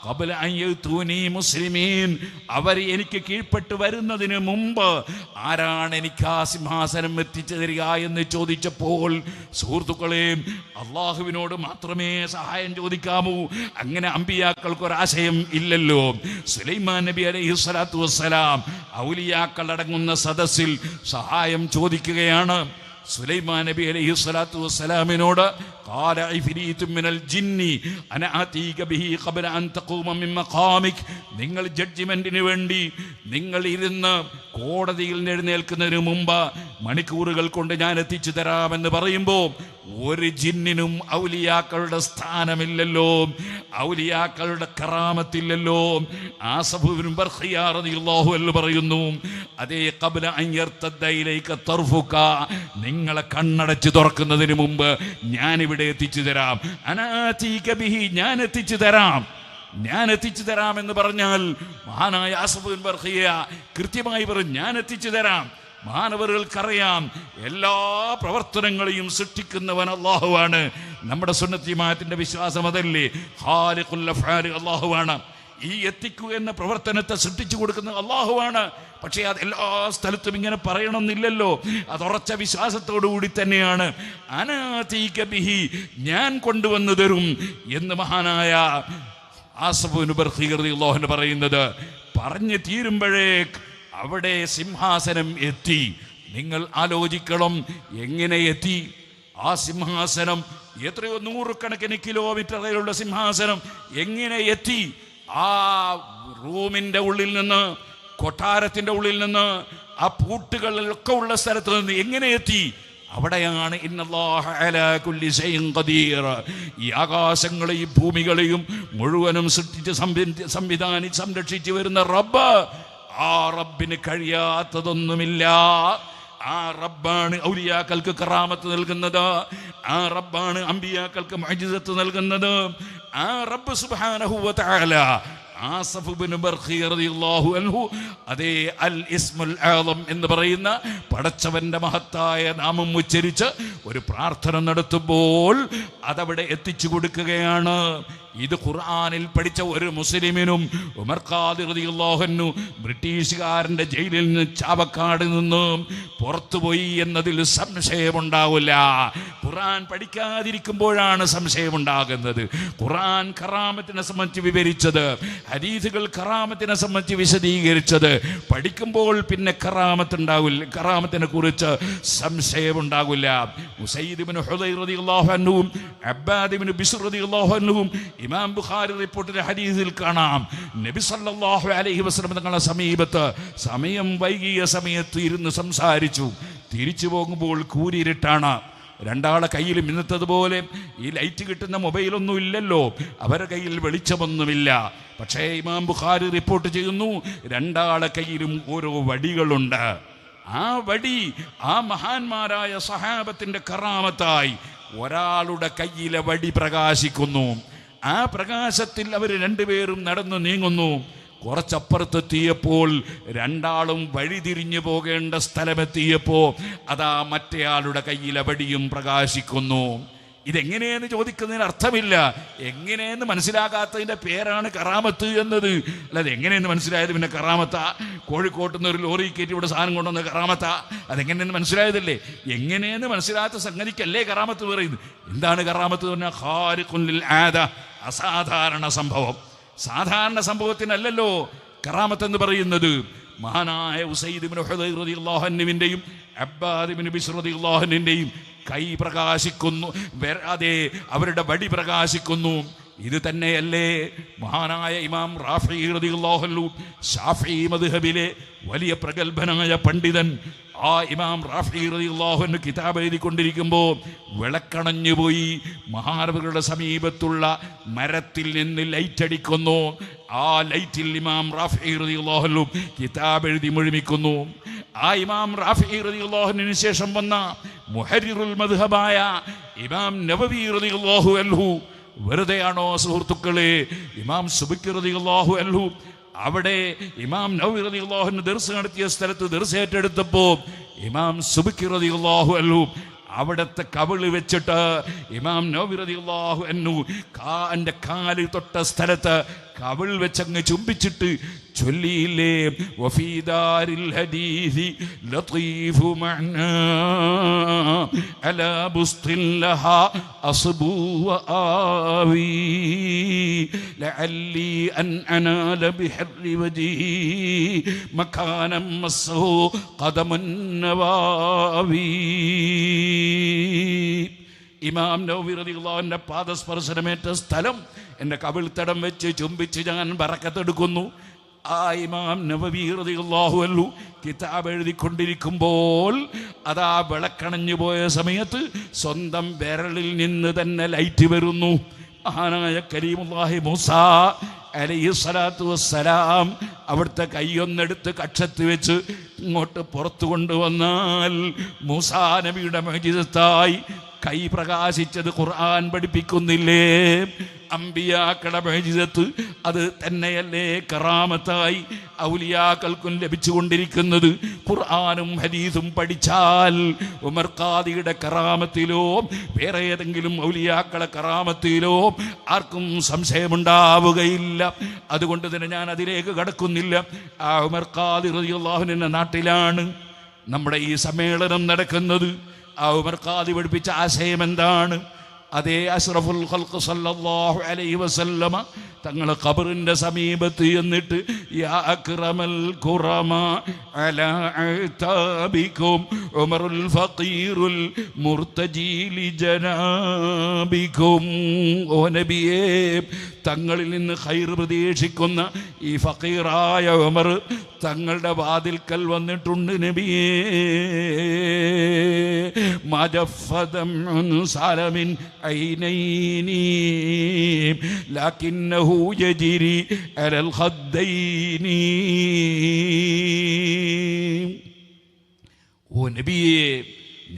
ഖബ്ല അൻ യഅ്തൂനി മുസ്ലിമീൻ, അവർ എനിക്ക് കീഴ്പ്പെട്ട് വരുന്നതിന് മുമ്പ് ആരാണ് എനിക്ക് ആ സിംഹാസനം എത്തിച്ചു തരിക എന്ന് ചോദിച്ചപ്പോൾ, സുഹൃത്തുക്കളെ, അള്ളാഹുവിനോട് മാത്രമേ സഹായം ചോദിക്കാമൂ. അങ്ങനെ അമ്പിയാക്കൾക്കൊരാശയം ഇല്ലല്ലോ. സുലൈമാൻ നബി അലൈഹി സ്വലാത്തു വസ്സലാം ഔലിയാക്കൾ അടങ്ങുന്ന സദസ്സിൽ സഹായം ചോദിക്കുകയാണ്. സുലൈമാൻ നബി അലൈഹി സ്വലാത്തു വസ്സലാമിനോട് ഖാല ഇഫ്രീതും മിനൽ ജിന്നി അന ആതീക ബിഹി ഖബ്ല അൻ തഖൂമ മിൻ മഖാമിക്. നിങ്ങൾ ജഡ്ജ്മെന്റിന് വേണ്ടി നിങ്ങൾ ഇരുന്ന് കോടതിയിൽ എഴുന്നേൽക്കുന്നതിന് മുമ്പ് മണിക്കൂറുകൾ കൊണ്ട് ഞാൻ എത്തിച്ചു തരാമെന്ന് പറയുമ്പോൾ ഒരു ജിന്നിനും ഔലിയാക്കളുടെ സ്ഥാനമില്ലല്ലോ, ഔലിയാക്കളുടെ കറാമത്തില്ലല്ലോ. ആസഫ് ഇബ്നു ബർഖിയ റളിയല്ലാഹു അൻഹു പറയുന്നു, അതേ ഖബ്ല അൻ യർതദ്ദ ഇലൈക തർഫുക, നിങ്ങളെ കണ്ണടച്ച് തുറക്കുന്നതിന് മുമ്പ് ഞാൻ ഇവിടെ എത്തിച്ചു തരാം. അനാതീക ബിഹി, ഞാൻ എത്തിച്ചു തരാം, ഞാൻ എത്തിച്ചു തരാം എന്ന് പറഞ്ഞാൽ മഹാനായ ആസഫ് ഇബ്നു ബർഖിയ കൃത്യമായി പറഞ്ഞു, ഞാൻ എത്തിച്ചു തരാം. മാനവர்களுക്കറിയാം എല്ലാ പ്രവർത്തനങ്ങളെയും സൃഷ്ടിക്കുന്നവൻ അല്ലാഹുവാണ്. നമ്മുടെ സുന്നത്ത് ജമാഅത്തിന്റെ വിശ്വാസം അതല്ലേ, ഖാലിഖുൽ അഫ്ആൽ അല്ലാഹുവാണ്. ഈ എത്തിക്കുക എന്ന പ്രവർത്തനത്തെ സൃഷ്ടിച്ചു കൊടുക്കുന്ന അല്ലാഹുവാണ്. പക്ഷേ അത് എല്ലാ സ്ഥലത്തും ഇങ്ങനെ പറയണമെന്നില്ലല്ലോ. അത് ഉറച്ച വിശ്വാസത്തോടു കൂടി തന്നെയാണ് അനാതീക ബിഹി, ഞാൻ കൊണ്ടുവന്നു തരും എന്ന് മഹാനായ ആസഫ് ഇബ്നു ബർഖിയ റളിയല്ലാഹു അൻഹു പറയുന്നത്. പറഞ്ഞു തീരുമ്പോഴേക്ക് അവിടെ സിംഹാസനം എത്തി. നിങ്ങൾ ആലോചിക്കണം, എങ്ങനെ എത്തി? ആ സിംഹാസനം എത്രയോ നൂറുകണക്കിന് കിലോമീറ്ററുകളുള്ള സിംഹാസനം എങ്ങനെ എത്തി? ആ റൂമിൻ്റെ ഉള്ളിൽ നിന്ന്, കൊട്ടാരത്തിൻ്റെ ഉള്ളിൽ നിന്ന്, ആ പൂട്ടുകളിലൊക്കെ ഉള്ള സ്ഥലത്ത് നിന്ന് എങ്ങനെ എത്തി? അവിടെയാണ് ഇന്നല്ലാഹ അലാ കുല്ലി ശൈഇൻ ഖദീർ. ഈ ആകാശങ്ങളെയും ഭൂമികളെയും മുഴുവനും സൃഷ്ടിച്ച് സംരക്ഷിച്ച് വരുന്ന റബ്ബ്, ആ റബ്ബിന് കഴിയാത്തതൊന്നുമില്ല. ആ റബ്ബാണ് ഔലിയാക്കൾക്ക് കറാമത്ത് നൽകുന്നത്, ആ റബ്ബാണ് അമ്പിയാക്കൾക്ക് മുഅ്ജിസത്ത് നൽകുന്നത്. ആ റബ്ബ് സുബ്ഹാനഹു വ തആല ആസഫ് ഇബ്നു ബർഖിയ റളിയല്ലാഹു അൻഹു അതേ അൽ ഇസ്മുൽ ആദം എന്ന് പറയുന്ന പടച്ചവന്റെ മഹത്തായ നാമം ഉച്ചരിച്ച് ഒരു പ്രാർത്ഥന നടത്തുമ്പോൾ അതവിടെ എത്തിച്ചു കൊടുക്കുകയാണ്. ഇത് ഖുർആനിൽ പഠിച്ച ഒരു മുസ്ലിമിനും ഉമർ ഖാദിർ റളിയല്ലാഹു അൻഹു ബ്രിട്ടീഷുകാരൻ്റെ ജയിലിൽ നിന്ന് ചാവക്കാട് നിന്ന് പുറത്തുപോയി എന്നതിൽ സംശയമുണ്ടാവില്ല. ഖുർആൻ പഠിക്കാതിരിക്കുമ്പോഴാണ് സംശയമുണ്ടാകുന്നത്. ഖുർആൻ കറാമത്തിനെ സംബന്ധിച്ച് വിവരിച്ചത്, ഹദീസുകൾ കറാമത്തിനെ സംബന്ധിച്ച് വിശദീകരിച്ചത്, പഠിക്കുമ്പോൾ പിന്നെ കറാമത്ത് ഉണ്ടാവില്ല, കറാമത്തിനെ കുറിച്ച് സംശയമുണ്ടാകില്ല. ഉസൈദ് ഇബ്നു ഹുദൈർ റളിയല്ലാഹു അൻഹുവും അബ്ബാദ് ഇബ്നു ബിശ്ർ റളിയല്ലാഹു അൻഹുവും ഇമാം ബുഖാരി റിപ്പോർട്ടിലെ ഹദീസിൽ കാണാം, നബി സല്ലല്ലാഹു അലൈഹി വസല്ലം തങ്ങളുടെ സമീപത്ത് സമയം വൈകിയ സമയത്ത് ഇരുന്ന് സംസാരിച്ചു. തിരിച്ചു പോകുമ്പോൾ കൂരിരുട്ടാണ്. രണ്ടാളെ കയ്യിലും ഇന്നത്തതുപോലെ ഈ ലൈറ്റ് കിട്ടുന്ന മൊബൈലൊന്നും ഇല്ലല്ലോ, അവരുടെ കയ്യിൽ വെളിച്ചമൊന്നുമില്ല. പക്ഷേ ഇമാം ബുഖാരി റിപ്പോർട്ട് ചെയ്യുന്നു, രണ്ടാളെ കയ്യിലും ഓരോ വടികളുണ്ട്. ആ വടി ആ മഹാന്മാരായ സഹാബത്തിന്റെ കറാമത്തായി ഒരാളുടെ കയ്യിലെ വടി പ്രകാശിക്കുന്നു. ആ പ്രകാശത്തിൽ അവർ രണ്ടുപേരും നടന്നു നീങ്ങുന്നു. കുറച്ചപ്പുറത്തെത്തിയപ്പോൾ രണ്ടാളും വഴിതിരിഞ്ഞു പോകേണ്ട സ്ഥലമെത്തിയപ്പോൾ അതാ മറ്റേയാളുടെ കയ്യിലെ വടിയും പ്രകാശിക്കുന്നു. ഇതെങ്ങനെയെന്ന് ചോദിക്കുന്നതിന് അർത്ഥമില്ല. എങ്ങനെയെന്ന് മനസ്സിലാക്കാത്തതിൻ്റെ പേരാണ് കറാമത്ത് എന്നത്. അല്ലാതെ എങ്ങനെയെന്ന് മനസ്സിലായത് പിന്നെ കറാമത്താ? കോഴിക്കോട്ട് നിന്ന് ഒരു ലോറി കയറ്റി ഇവിടെ സാധനം കൊണ്ടുവന്ന കറാമത്താ? അതെങ്ങനെയെന്ന് മനസ്സിലായതല്ലേ? എങ്ങനെയെന്ന് മനസ്സിലാത്ത സംഗതിക്കല്ലേ കറാമത്ത് പറയുന്നത്. എന്താണ് കറാമത്ത് എന്ന് പറഞ്ഞാൽ? ഖാരിഖുൻ ലിൽ ആദ, അസാധാരണ സംഭവം. സാധാരണ സംഭവത്തിനല്ലല്ലോ കറാമത്ത് എന്ന് പറയുന്നത്. മഹാനായ ഉസൈദ് ഇബ്നു ഹുദൈർ റളിയല്ലാഹു അൻഹുവിൻ്റെയും അബ്ബാദ് ഇബ്നു ബിശ്ർ റളിയല്ലാഹു അൻഹുവിൻ്റെയും കൈ പ്രകാശിക്കുന്നു, അതെ അവരുടെ വടി പ്രകാശിക്കുന്നു. ഇത് തന്നെയല്ലേ മഹാനായ ഇമാം റാഫി റളിയല്ലാഹു അൻഹു, ശാഫിഈ മദ്ഹബിലെ വലിയ പ്രഗത്ഭനായ പണ്ഡിതൻ. ആ ഇമാം റാഫി റളിയല്ലാഹു അൻഹു കിതാബ് എഴുതിക്കൊണ്ടിരിക്കുമ്പോൾ വിളക്കണഞ്ഞു പോയി. മഹാനവരുടെ സമീപത്തുള്ള മരത്തിൽ നിന്ന് ലൈറ്റ് അടിക്കുന്നു. ആ ലൈറ്റിൽ ഇമാം റാഫി റളിയല്ലാഹു അൻഹു കിതാബ് എഴുതി മുഴുമിക്കുന്നു. ആ ഇമാം റാഫി റളിയല്ലാഹു അൻഹുവിന് ശേഷം വന്ന മുഹരിറുൽ മദ്ഹബായ ഇമാം നവവി റളിയല്ലാഹു അൻഹു, വെറുതെയാണോ സുഹൃത്തുക്കളെ? ഇമാം സുബക്കി റളിയല്ലാഹു അൻഹു അവിടെ ഇമാം നവവി റളിയല്ലാഹു അൻഹു ദർസ് നടത്തിയ സ്ഥലത്ത് ദർസ് ഏറ്റെടുത്തപ്പോൾ ഇമാം സുബക്കി റളിയല്ലാഹു അൻഹു അവിടുത്തെ കവിള് വെച്ചിട്ട് ഇമാം നവവി റളിയല്ലാഹു അൻഹു എൻ്റെ കാല് തൊട്ട സ്ഥലത്ത് കവിൾ വെച്ചങ്ങ് ചുംബിച്ചിട്ട് ചൊല്ലിയില്ലേ, വഫീ ദാരിൽ ഹദീസി ലതീഫു മഅനാ അലാ ബുസ്തിൻ ലഹാ അസ്ബു വആവി ലഅല്ലി അൻ അനാല ബിഹർരി വജ്ഹി മകാനം മസ്സഹു ഖദമുൻ നവാവി. ഇമാം നവവി റളിയല്ലാഹുവിന്റെ പാദസ്പർശനമേറ്റ സ്ഥലം എൻ്റെ കവിൾത്തടം വെച്ച് ചുംബിച്ച് ഞാൻ ബറക്കത്തെടുക്കുന്നു. ആ ഇമാം നവവി റളിയല്ലാഹു അൻഹു കിതാബ് എഴുതിക്കൊണ്ടിരിക്കുമ്പോൾ അതാ വിളക്കണഞ്ഞു പോയ സമയത്ത് സ്വന്തം വിരലിൽ നിന്ന് തന്നെ ലൈറ്റ് വരുന്നു. മഹാനായ കരീമുല്ലാഹി മൂസ അലൈഹി സ്വലാത്തു വസ്സലാം അവിടുത്തെ കൈയൊന്നെടുത്ത് കക്ഷത്ത് വെച്ച് ഇങ്ങോട്ട് പുറത്തു കൊണ്ടുവന്നാൽ മൂസാ നബിയുടെ മുഅ്ജിസത്തായി കൈ പ്രകാശിച്ചത് ഖുർആൻ പഠിപ്പിക്കുന്നില്ലേ? അമ്പിയാക്കളുടെ മുഅ്ജിസത്ത് അത് തന്നെയല്ലേ കറാമത്തായി ഔലിയാക്കൾക്കും ലഭിച്ചുകൊണ്ടിരിക്കുന്നത്? ഖുർആനും ഹദീസും പഠിച്ചാൽ ഉമർ ഖാദിയുടെ കറാമത്തിലോ വേറെ ഏതെങ്കിലും ഔലിയാക്കളെ കറാമത്തിലോ ആർക്കും സംശയമുണ്ടാവുകയില്ല. അതുകൊണ്ട് തന്നെ ഞാൻ അതിലേക്ക് കടക്കുന്നില്ല. ആ ഉമർ ഖാദി റളിയല്ലാഹു അൻഹുവിന്റെ നാട്ടിലാണ് നമ്മുടെ ഈ സമ്മേളനം നടക്കുന്നത്. ആ ഉമർ ഖാദി പഠിപ്പിച്ച ആശയം എന്താണ്? അതേ അഷ്റഫുൽ ഖൽഖ് സല്ലല്ലാഹു അലൈഹി വസല്ലമ തങ്ങൾ ഖബറിന്റെ സമീപത്ത് എന്നിട്ട് യാ അക്രമൽ ഖുറമാ അലാ അതാബികും ഉമറുൽ ഫഖീറുൽ മുർതജി ലി ജനാബികും. ഓ നബിയേ, തങ്ങളിൽ നിന്ന് ഖൈർ പ്രതീക്ഷിക്കുന്ന ഈ ഫഖീറായ ഉമർ തങ്ങളുടെ വാതിൽക്കൽ വന്നിട്ടുണ്ട് നബിയേ. മജഫദം സലമിൻ ഐനൈനി ലകിന്നഹു യജ്രി അലൽ ഖദ്ദൈനി. ഓ നബിയേ,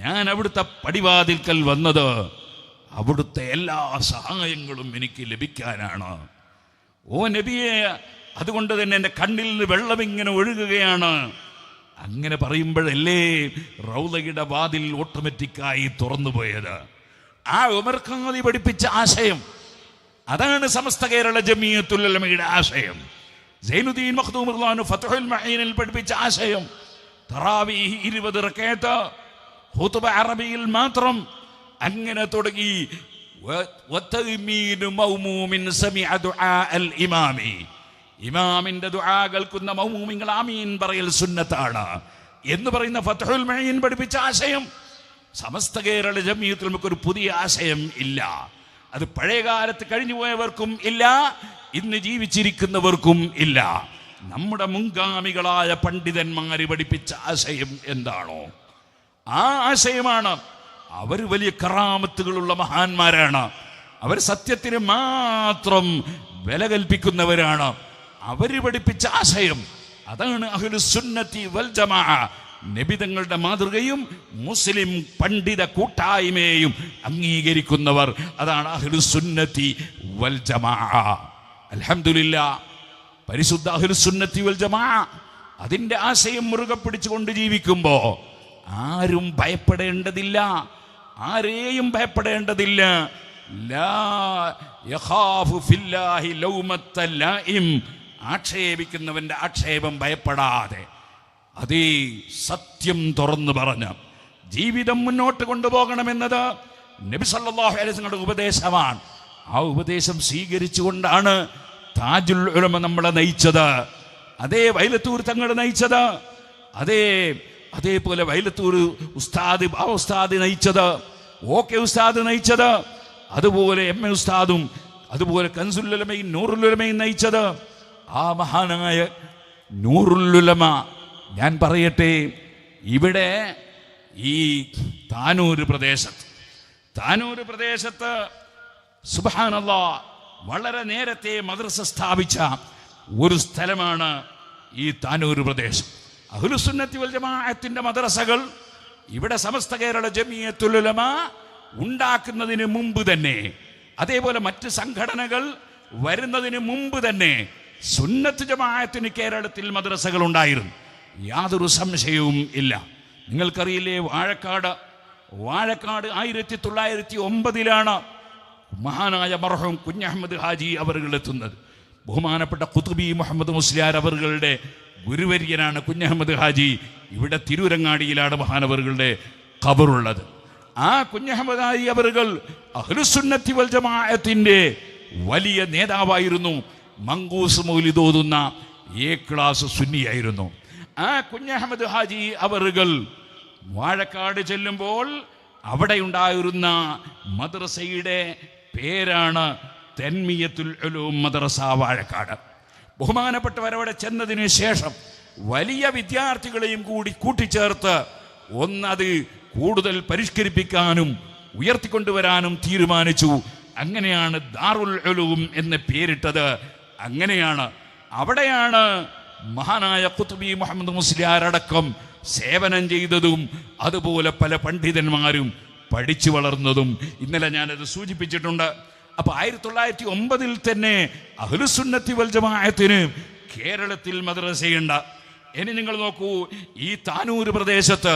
ഞാൻ അവിടുത്തെ പടിവാതിൽക്കൽ വന്നത് അവിടുത്തെ എല്ലാ സഹായങ്ങളും എനിക്ക് ലഭിക്കാനാണ്. ഓ നബിയെ, അതുകൊണ്ട് തന്നെ എൻ്റെ കണ്ണിൽ നിന്ന് വെള്ളം ഇങ്ങനെ ഒഴുകുകയാണ്. അങ്ങനെ പറയുമ്പോഴല്ലേ റൗളയുടെ വാതിൽ ഓട്ടോമാറ്റിക്കായി തുറന്നു പോയത്. ആ ഉമർ ഖാദി പഠിപ്പിച്ച ആശയം അതാണ് സമസ്ത കേരള ജമിയത്തുൽ ഉലമയുടെ ആശയം. സൈനുദ്ദീൻ മഖ്ദൂം റളിയല്ലാഹു അൻഹു ഫത്ഹുൽ മഈനിൽ പഠിപ്പിച്ച ആശയം തറാവീഹ് 20 റക്അത്ത്, ഖുതുബ അറബിയിൽ മാത്രം, അങ്ങനെ തുടങ്ങി. ഇമാമിന്റെ ദുആ കേൾക്കുന്ന മൗമൂമിങ്ങൾ ആമീൻ പറയൽ സുന്നത്താണ് എന്ന് പറയുന്ന ഫത്ഹുൽ മഈൻ പഠിപ്പിച്ച ആശയം സമസ്ത കേരള ജമിയത്തിൽ നമുക്കൊരു പുതിയ ആശയം ഇല്ല. അത് പഴയ കാലത്ത് കഴിഞ്ഞുപോയവർക്കും ഇല്ല, ഇന്ന് ജീവിച്ചിരിക്കുന്നവർക്കും ഇല്ല. നമ്മുടെ മുൻഗാമികളായ പണ്ഡിതന്മാർ പഠിപ്പിച്ച ആശയം എന്താണോ ആ ആശയമാണ്. അവർ വലിയ കറാമത്തുകളുള്ള മഹാന്മാരാണ്. അവർ സത്യത്തിന് മാത്രം വില കൽപ്പിക്കുന്നവരാണ്. അവർ പഠിപ്പിച്ച ആശയം അതാണ് അഹ്ലുസ് സുന്നത്തി വൽ ജമാഅ. നബിതങ്ങളുടെ മാതൃകയും മുസ്ലിം പണ്ഡിത കൂട്ടായ്മയും അംഗീകരിക്കുന്നവർ, അതാണ് അഹ്ലുസ് സുന്നത്തി വൽ ജമാഅ. അൽഹംദുലില്ലാഹ്, പരിശുദ്ധ അഹ്ലുസ് സുന്നത്തി വൽ ജമാഅ അതിൻ്റെ ആശയം മുറുകെ പിടിച്ചുകൊണ്ട് ജീവിക്കുമ്പോൾ ആരും ഭയപ്പെടേണ്ടതില്ല, ആരെയും ഭയപ്പെടേണ്ടതില്ല. ലാ യഖാഫു ഫില്ലാഹി ലൗമത്ത ലായിം, ആക്ഷേപിക്കുന്നവന്റെ ആക്ഷേപം ഭയപ്പെടാതെ അതേ സത്യം തുറന്നു പറഞ്ഞ് ജീവിതം മുന്നോട്ട് കൊണ്ടുപോകണമെന്നത് നബി സല്ലല്ലാഹു അലൈഹി വസല്ലമയുടെ ഉപദേശമാണ്. ആ ഉപദേശം സ്വീകരിച്ചുകൊണ്ടാണ് താജുൽ ഉലമ നമ്മളെ നയിച്ചത്. അതേ വൈലത്തൂർ തങ്ങൾ നയിച്ചത്, അതേപോലെ വൈലത്തൂർ ഉസ്താദ് ഉസ്താദ് നയിച്ചത്, ഓക്കെ ഉസ്താദ് നയിച്ചത്, അതുപോലെ എം എ ഉസ്താദും അതുപോലെ കൻസുൽ ഉലമയും നൂറുൽ ഉലമയും നയിച്ചത്. ആ മഹാനായ നൂറുൽ ഉലമ, ഞാൻ പറയട്ടെ, ഇവിടെ ഈ താനൂർ പ്രദേശത്ത് സുബ്ഹാനല്ലാഹ് വളരെ നേരത്തെ മദ്രസ സ്ഥാപിച്ച ഒരു സ്ഥലമാണ് ഈ താനൂർ പ്രദേശം. അഹ്ലുസ് സുന്നത്തി വൽ ജമാഅത്തിന്റെ മദ്രസകൾ ഇവിടെ സമസ്ത കേരള ജമിയത്തുൽ ഉലമ ഉണ്ടാക്കുന്നതിന് മുമ്പ് തന്നെ, അതേപോലെ മറ്റ് സംഘടനകൾ വരുന്നതിന് മുമ്പ് തന്നെ സുന്നത്ത് ജമാഅത്തിന് കേരളത്തിൽ മദ്രസകൾ ഉണ്ടായിരുന്നു, യാതൊരു സംശയവും ഇല്ല. നിങ്ങൾക്കറിയില്ലേ, വാഴക്കാട് 1909 മഹാനായ മർഹൂം കുഞ്ഞഹമ്മദ് ഹാജി അവറുകൾ എത്തുന്നത്. ബഹുമാനപ്പെട്ട ഖുത്ബി മുഹമ്മദ് മുസ്ലിയാർ അവറുകളുടെ ഗുരുവര്യനാണ് കുഞ്ഞഹമ്മദ് ഹാജി. ഇവിടെ തിരൂരങ്ങാടിയിലാണ് മഹാനവറുകളുടെ ഖബറുള്ളത്. ആ കുഞ്ഞഹമ്മദ് ഹാജി അവറുകൾ അഹ്ലുസ് സുന്നത്തി വൽ ജമാഅത്തിന്റെ വലിയ നേതാവായിരുന്നു. മങ്കൂസ് മൗലിദ് ഓതുന്ന എ ക്ലാസ് സുന്നിയായിരുന്നു. ആ കുഞ്ഞഹമ്മദ് ഹാജി അവറുകൾ വാഴക്കാട് ചെല്ലുമ്പോൾ അവിടെ ഉണ്ടായിരുന്ന മദ്രസയുടെ പേരാണ് തൻമിയത്തുൽ ഉലൂം മദ്രസ വാഴക്കാട്. ബഹുമാനപ്പെട്ടവരവിടെ ചെന്നതിന് ശേഷം വലിയ വിദ്യാർത്ഥികളെയും കൂടി കൂട്ടിച്ചേർത്ത് ഒന്നത് കൂടുതൽ പരിഷ്കരിപ്പിക്കാനും ഉയർത്തിക്കൊണ്ടുവരാനും തീരുമാനിച്ചു. അങ്ങനെയാണ് ദാറുൽ ഉലൂം എന്ന് പേരിട്ടത്. അങ്ങനെയാണ് അവിടെയാണ് മഹാനായ ഖുത്ബി മുഹമ്മദ് മുസ്ലിയാർ അടക്കം സേവനം ചെയ്തതും അതുപോലെ പല പണ്ഡിതന്മാരും പഠിച്ചു വളർന്നതും. ഇന്നലെ ഞാനത് സൂചിപ്പിച്ചിട്ടുണ്ട്. അപ്പൊ 1909 തന്നെ അഹ്ലുസുന്നത്തി വൽ ജമാഅത്തിന് കേരളത്തിൽ മദ്രസയുണ്ട്. ഇനി നിങ്ങൾ നോക്കൂ, ഈ താനൂർ പ്രദേശത്ത്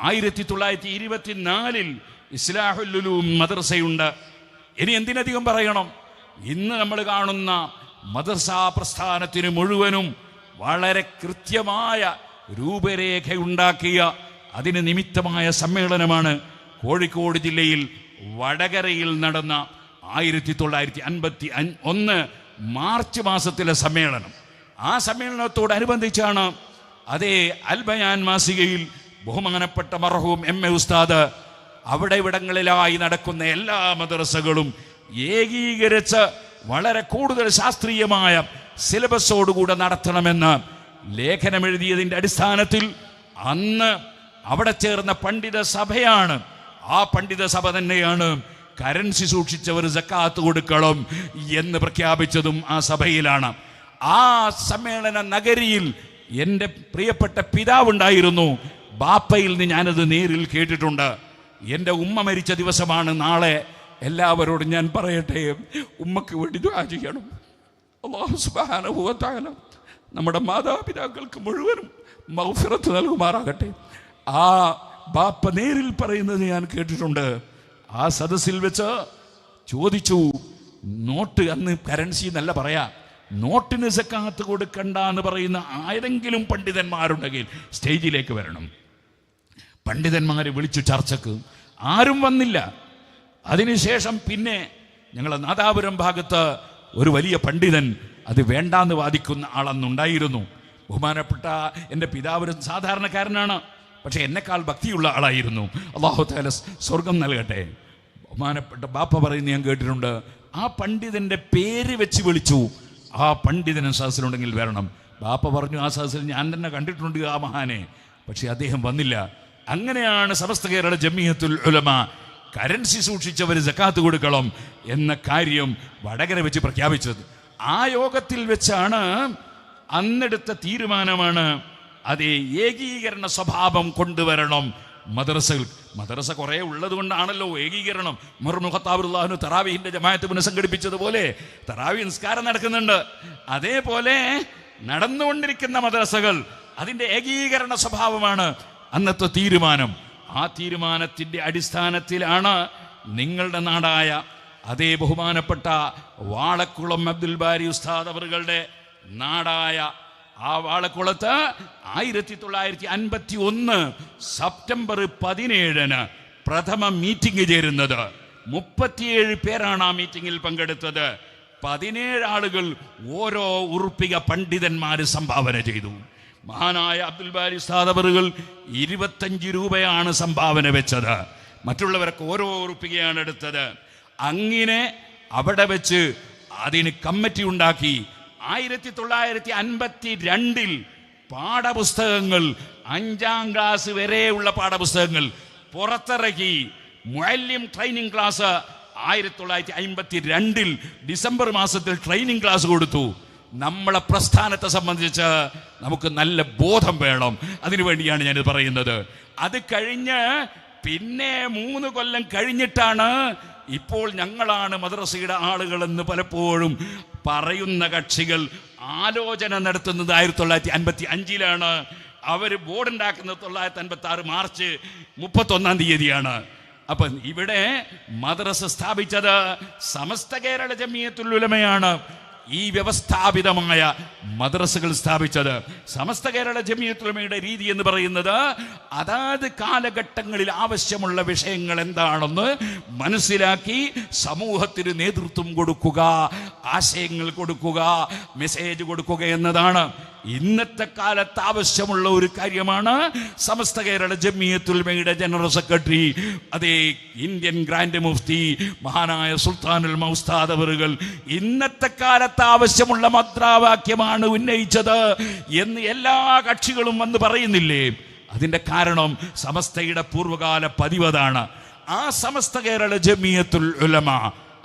1924 ഇസ്ലാഹുൽ ഉലൂം മദ്രസയുണ്ട്. ഇനി എന്തിനധികം പറയണം, ഇന്ന് നമ്മൾ കാണുന്ന മദ്രസാ പ്രസ്ഥാനത്തിന് മുഴുവനും വളരെ കൃത്യമായ രൂപരേഖയുണ്ടാക്കിയ അതിന് നിമിത്തമായ സമ്മേളനമാണ് കോഴിക്കോട് ജില്ലയിൽ വടകരയിൽ നടന്ന 1951 മാർച്ച് മാസത്തിലെ സമ്മേളനം. ആ സമ്മേളനത്തോടനുബന്ധിച്ചാണ് അതേ അൽ ബയാൻ മാസികയിൽ ബഹുമാനപ്പെട്ട മർഹൂം എം.എ. ഉസ്താദ് അവിടെ ഇവിടങ്ങളിലായി നടക്കുന്ന എല്ലാ മദ്രസകളും ഏകീകരിച്ച് വളരെ കൂടുതൽ ശാസ്ത്രീയമായ സിലബസോടുകൂടെ നടത്തണമെന്ന് ലേഖനമെഴുതിയതിൻ്റെ അടിസ്ഥാനത്തിൽ അന്ന് അവിടെ ചേർന്ന പണ്ഡിത സഭയാണ്, ആ പണ്ഡിത സഭ തന്നെയാണ് കറൻസി സൂക്ഷിച്ചവർ സക്കാത്ത് കൊടുക്കണം എന്ന് പ്രഖ്യാപിച്ചതും ആ സഭയിലാണ്. ആ സമ്മേളന നഗരിയിൽ എൻ്റെ പ്രിയപ്പെട്ട പിതാവുണ്ടായിരുന്നു. ബാപ്പയിൽ നിന്ന് ഞാനത് നേരിൽ കേട്ടിട്ടുണ്ട്. എൻ്റെ ഉമ്മ മരിച്ച ദിവസമാണ് നാളെ. എല്ലാവരോടും ഞാൻ പറയട്ടെ, ഉമ്മക്ക് വേണ്ടി ദുആ ചെയ്യണം. അല്ലാഹു സുബ്ഹാനഹു വ തആല നമ്മുടെ മാതാപിതാക്കൾക്ക് മുഴുവനും മഗ്ഫിറത്ത് നൽകുമാറാകട്ടെ. ആ ബാപ്പ നേരിൽ പറയുന്നത് ഞാൻ കേട്ടിട്ടുണ്ട്. ആ സദസ്സിൽ വെച്ച് ചോദിച്ചു, നോട്ട് അന്ന് കറൻസി എന്നല്ല പറയാ, നോട്ടിന് സക്കാത്ത് കൊടുക്കണ്ട എന്ന് പറയുന്ന ആരെങ്കിലും പണ്ഡിതന്മാരുണ്ടെങ്കിൽ സ്റ്റേജിലേക്ക് വരണം. പണ്ഡിതന്മാരെ വിളിച്ചു ചർച്ചക്ക് ആരും വന്നില്ല. അതിനുശേഷം പിന്നെ ഞങ്ങളെ നാദാപുരം ഭാഗത്ത് ഒരു വലിയ പണ്ഡിതൻ അത് വേണ്ടാന്ന് വാദിക്കുന്ന ആളന്നുണ്ടായിരുന്നു. ബഹുമാനപ്പെട്ട എൻ്റെ പിതാവ് സാധാരണക്കാരനാണ്, പക്ഷെ എന്നെക്കാൾ ഭക്തിയുള്ള ആളായിരുന്നു. അല്ലാഹു തആല സ്വർഗം നൽകട്ടെ. ബഹുമാനപ്പെട്ട ബാപ്പ പറയുന്നത് ഞാൻ കേട്ടിട്ടുണ്ട്. ആ പണ്ഡിതൻ്റെ പേര് വെച്ച് വിളിച്ചു, ആ പണ്ഡിതൻ സദസ്സിലുണ്ടെങ്കിൽ വരണം. ബാപ്പ പറഞ്ഞു, ആ സദസ്സിൽ ഞാൻ തന്നെ കണ്ടിട്ടുണ്ട് ആ മഹാനെ, പക്ഷെ അദ്ദേഹം വന്നില്ല. അങ്ങനെയാണ് സമസ്ത കേരള ജമിയത്തുൽ ഉലമ കറൻസി സൂക്ഷിച്ചവർ സക്കാത്ത് കൊടുക്കണം എന്ന കാര്യം വടകര വെച്ച് പ്രഖ്യാപിച്ചത്. ആ യോഗത്തിൽ വെച്ചാണ് അന്നെടുത്ത തീരുമാനമാണ് അതേ ഏകീകരണ സ്വഭാവം കൊണ്ടുവരണം മദ്രസകൾ. മദ്രസ കുറേ ഉള്ളത് കൊണ്ടാണല്ലോ ഏകീകരണം. ഉമർ ഇബ്നു ഖത്താബ് റളിയല്ലാഹു അൻഹു തറാവീഹിന്റെ ജമാഅത്ത് പുനഃസംഘടിപ്പിച്ചതുപോലെ തറാവീഹ് നിസ്കാരം നടക്കുന്നുണ്ട്. അതേപോലെ നടന്നുകൊണ്ടിരിക്കുന്ന മദ്രസകൾ അതിൻ്റെ ഏകീകരണ സ്വഭാവമാണ് അന്നത്തെ തീരുമാനം. ആ തീരുമാനത്തിൻ്റെ അടിസ്ഥാനത്തിലാണ് നിങ്ങളുടെ നാടായ അതേ ബഹുമാനപ്പെട്ട വാളക്കുളം അബ്ദുൽ ബാരി ഉസ്താദ് അവറുകളുടെ നാടായ ആ വാളക്കുളത്ത് 1951 സെപ്റ്റംബർ 17 പ്രഥമ മീറ്റിംഗ് ചേരുന്നത്. 37 പേരാണ് ആ മീറ്റിംഗിൽ പങ്കെടുത്തത്. 17 ആളുകൾ ഓരോ ഉറുപ്പിക പണ്ഡിതന്മാർ സംഭാവന ചെയ്തു. മഹാനായ അബ്ദുൽ ബാരി ഉസ്താദ് അവറുകൾ 25 രൂപയാണ് സംഭാവന വെച്ചത്. മറ്റുള്ളവരൊക്കെ ഓരോ ഉറുപ്പികയാണ് എടുത്തത്. അങ്ങനെ അവിടെ വെച്ച് അതിന് കമ്മിറ്റി ഉണ്ടാക്കി. 1952 പാഠപുസ്തകങ്ങൾ 5ാം ക്ലാസ് വരെയുള്ള പാഠപുസ്തകങ്ങൾ പുറത്തിറക്കി. മുഅല്ലിം ട്രെയിനിങ് ക്ലാസ് 1952 ഡിസംബർ മാസത്തിൽ ട്രെയിനിങ് ക്ലാസ് കൊടുത്തു. നമ്മളെ പ്രസ്ഥാനത്തെ സംബന്ധിച്ച് നമുക്ക് നല്ല ബോധം വേണം. അതിനുവേണ്ടിയാണ് ഞാനിത് പറയുന്നത്. അത് കഴിഞ്ഞ് പിന്നെ 3 കൊല്ലം കഴിഞ്ഞിട്ടാണ് ഇപ്പോൾ ഞങ്ങളാണ് മദ്രസയുടെ ആളുകളെന്ന് പലപ്പോഴും പറയുന്ന കക്ഷികൾ ആലോചന നടത്തുന്നത് 1955 അവർ ബോർഡ് ഉണ്ടാക്കുന്നത് 1956 മാർച്ച് 31 തീയതിയാണ്. അപ്പം ഇവിടെ മദ്രസ സ്ഥാപിച്ചത് സമസ്ത കേരള ജമിയത്തുൽ ഉലമയാണ്. ഈ വ്യവസ്ഥാപിതമായ മദ്രസകൾ സ്ഥാപിച്ചത് സമസ്ത കേരള ജമിയത്തുൽ ഉലമയുടെ രീതി എന്ന് പറയുന്നത് അതാത് കാലഘട്ടങ്ങളിൽ ആവശ്യമുള്ള വിഷയങ്ങൾ എന്താണെന്ന് മനസ്സിലാക്കി സമൂഹത്തിന് നേതൃത്വം കൊടുക്കുക, ആശയങ്ങൾ കൊടുക്കുക, മെസ്സേജ് കൊടുക്കുക എന്നതാണ്. ഇന്നത്തെ കാലത്ത് ആവശ്യമുള്ള ഒരു കാര്യമാണ്. സമസ്ത കേരള ജമിയത്തുൽ ഉലമയുടെ ജനറൽ സെക്രട്ടറി, അതേ ഇന്ത്യൻ ഗ്രാൻഡ് മുഫ്തി മഹാനായ സുൽത്താനുൽ മൗസ്താദ് അവറുകൾ ഇന്നത്തെ കാലത്ത് ആവശ്യമുള്ള മുദ്രാവാക്യമാണ് ഉന്നയിച്ചത് എന്ന് എല്ലാ കക്ഷികളും വന്ന് പറയുന്നില്ലേ? അതിന്റെ കാരണം സമസ്തയുടെ പൂർവ്വകാല പതിവതാണ്. ആ സമസ്ത കേരള ജമിയത്തുൽ ഉലമ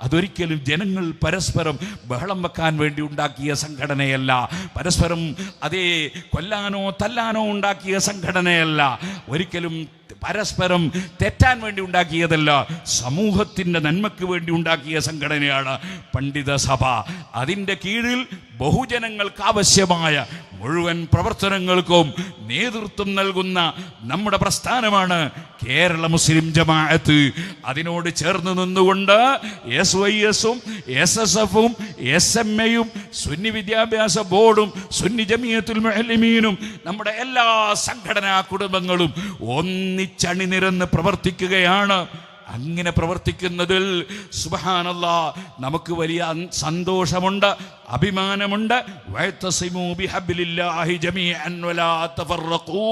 അതൊരിക്കലും ജനങ്ങൾ പരസ്പരം ബഹളം വെക്കാൻ വേണ്ടി ഉണ്ടാക്കിയ സംഘടനയല്ല, പരസ്പരം അതേ കൊല്ലാനോ തല്ലാനോ ഉണ്ടാക്കിയ സംഘടനയല്ല, ഒരിക്കലും പരസ്പരം തെറ്റാൻ വേണ്ടി ഉണ്ടാക്കിയതല്ല, സമൂഹത്തിൻ്റെ നന്മയ്ക്ക് വേണ്ടി ഉണ്ടാക്കിയ സംഘടനയാണ് പണ്ഡിത സഭ. അതിൻ്റെ കീഴിൽ ബഹുജനങ്ങൾക്ക് ആവശ്യമായ മുഴുവൻ പ്രവർത്തനങ്ങൾക്കും നേതൃത്വം നൽകുന്ന നമ്മുടെ പ്രസ്ഥാനമാണ് കേരള മുസ്ലിം ജമാഅത്ത്. അതിനോട് ചേർന്ന് നിന്നുകൊണ്ട് SYS-ഉം SSF-ഉം SMA-യും സുന്നി വിദ്യാഭ്യാസ ബോർഡും സുന്നി ജമിയത്തുൽ മുഅല്ലിമീനും നമ്മുടെ എല്ലാ സംഘടനാ കുടുംബങ്ങളും ഒന്നിച്ചണിനിരന്ന് പ്രവർത്തിക്കുകയാണ്. അങ്ങനെ പ്രവർത്തിക്കുന്നതിൽ സുബ്ഹാനല്ലാഹ് നമുക്ക് വലിയ സന്തോഷമുണ്ട്, അഭിമാനമുണ്ട്. വഅതസിമൂ ബിഹബ്ലില്ലാഹി ജമീഅൻ വലാ തഫറഖൂ.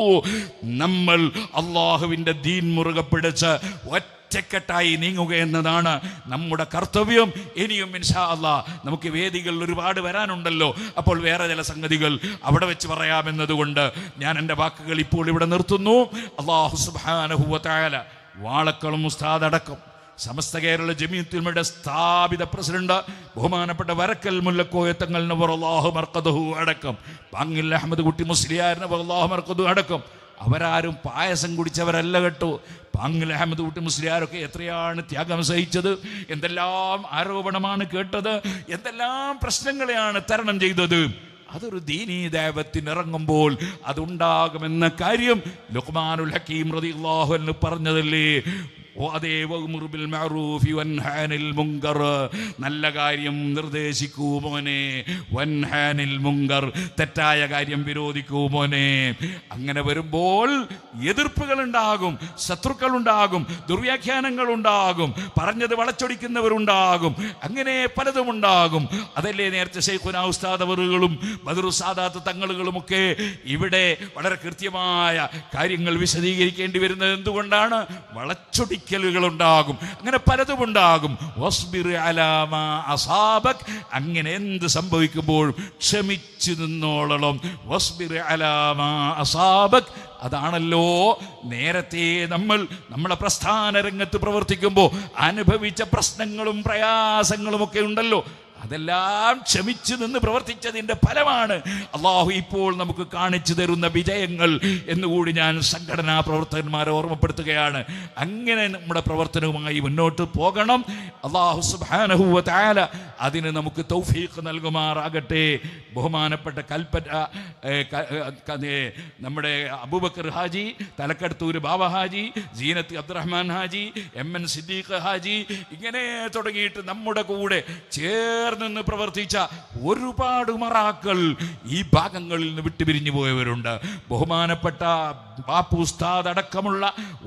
നമ്മൾ അല്ലാഹുവിൻ്റെ ദീൻ മുറുകെ പിടിച്ച് ഒറ്റക്കെട്ടായി നീങ്ങുക എന്നതാണ് നമ്മുടെ കർത്തവ്യം. ഇനിയും ഇൻഷാ അല്ലാഹ് നമുക്ക് വേദികൾ ഒരുപാട് വരാനുണ്ടല്ലോ. അപ്പോൾ വേറെ ചില സംഗതികൾ അവിടെ വെച്ച് പറയാമെന്നതുകൊണ്ട് ഞാൻ എൻ്റെ വാക്കുകൾ ഇപ്പോൾ ഇവിടെ നിർത്തുന്നു. അല്ലാഹു സുബ്ഹാനഹു വ തആല വാളക്കുളം ഉസ്താദ് അടക്കം സമസ്ത കേരള ജമിയത്തുൽ ഉലമയുടെ സ്ഥാപിത പ്രസിഡന്റ് ബഹുമാനപ്പെട്ട വരക്കൽ മുല്ലക്കോയ തങ്ങൾ നവറല്ലാഹു മർഖദഹു അടക്കം പാങ്ങിൽ അഹമ്മദ് കുട്ടി മുസ്ലിയാർ നവറല്ലാഹു മർഖദഹു അടക്കം അവരാരും പായസം കുടിച്ചവരല്ല കേട്ടോ. പാങ്ങിൽ അഹമ്മദ് കുട്ടി മുസ്ലിയാരൊക്കെ എത്രയാണ് ത്യാഗം സഹിച്ചത്, എന്തെല്ലാം ആരോപണമാണ് കേട്ടത്, എന്തെല്ലാം പ്രശ്നങ്ങളെയാണ് തരണം ചെയ്തത്. അതൊരു ദീനീ ദഅവത്തിനിറങ്ങുമ്പോൾ അതുണ്ടാകുമെന്ന കാര്യം ലുഖ്മാനുൽ ഹക്കീം റളിയല്ലാഹു അൻഹു പറഞ്ഞതല്ലേ? നല്ല കാര്യം നിർദ്ദേശിക്കൂ മോനെ, വൻഹാനിൽ മുങ്കർ, തെറ്റായ കാര്യം വിരോധിക്കൂ മോനെ. അങ്ങനെ വരുമ്പോൾ എതിർപ്പുകൾ ഉണ്ടാകും, ശത്രുക്കൾ ഉണ്ടാകും, ദുർവ്യാഖ്യാനങ്ങൾ ഉണ്ടാകും, പറഞ്ഞത് വളച്ചൊടിക്കുന്നവരുണ്ടാകും, അങ്ങനെ പലതും ഉണ്ടാകും. അതല്ലേ നേരത്തെ ശൈഖുനാ ഉസ്താദ് അവറുകളും ബദറു സാദാത്ത് തങ്ങളുകളുമൊക്കെ ഇവിടെ വളരെ കൃത്യമായ കാര്യങ്ങൾ വിശദീകരിക്കേണ്ടി വരുന്നത് എന്തുകൊണ്ടാണ്? വളച്ചൊടിക്കലുകൾ ഉണ്ടാകും, അങ്ങനെ പലതും ഉണ്ടാകും. വസ്ബിർ അലാ മാ അസാബക്, അങ്ങനെ എന്ത് സംഭവിക്കുമ്പോഴും ക്ഷമിച്ചു നിന്നോളണം. വസ്ബിർ അലാ മാ അസാബക്, അതാണല്ലോ നേരത്തെ നമ്മളെ പ്രസ്ഥാന രംഗത്ത് പ്രവർത്തിക്കുമ്പോൾ അനുഭവിച്ച പ്രശ്നങ്ങളും പ്രയാസങ്ങളും ഒക്കെ ഉണ്ടല്ലോ. അതെല്ലാം ക്ഷമിച്ചു നിന്ന് പ്രവർത്തിച്ചതിൻ്റെ ഫലമാണ് അള്ളാഹു ഇപ്പോൾ നമുക്ക് കാണിച്ചു തരുന്ന വിജയങ്ങൾ എന്നുകൂടി ഞാൻ സംഘടനാ പ്രവർത്തകന്മാരെ ഓർമ്മപ്പെടുത്തുകയാണ്. അങ്ങനെ നമ്മുടെ പ്രവർത്തനവുമായി മുന്നോട്ട് പോകണം. അള്ളാഹു സുബ്ഹാനഹു വ തആല അതിന് നമുക്ക് തൗഫീഖ് നൽകുമാറാകട്ടെ. ബഹുമാനപ്പെട്ട നമ്മുടെ അബൂബക്കർ ഹാജി, തലക്കടത്തൂർ ബാബ ഹാജി, സീനത്ത് അബ്ദുറഹ്മാൻ ഹാജി, MN സിദ്ദീഖ് ഹാജി, ഇങ്ങനെ തുടങ്ങിയിട്ട് നമ്മുടെ കൂടെ നിന്ന് പ്രവർത്തിച്ച ഒരുപാട് മറാക്കൾ ഈ ഭാഗങ്ങളിൽ നിന്ന് വിട്ടുപിരിഞ്ഞു പോയവരുണ്ട്. ബഹുമാനപ്പെട്ട ബാപ്പു ഉസ്താദ് അടക്കമുള്ള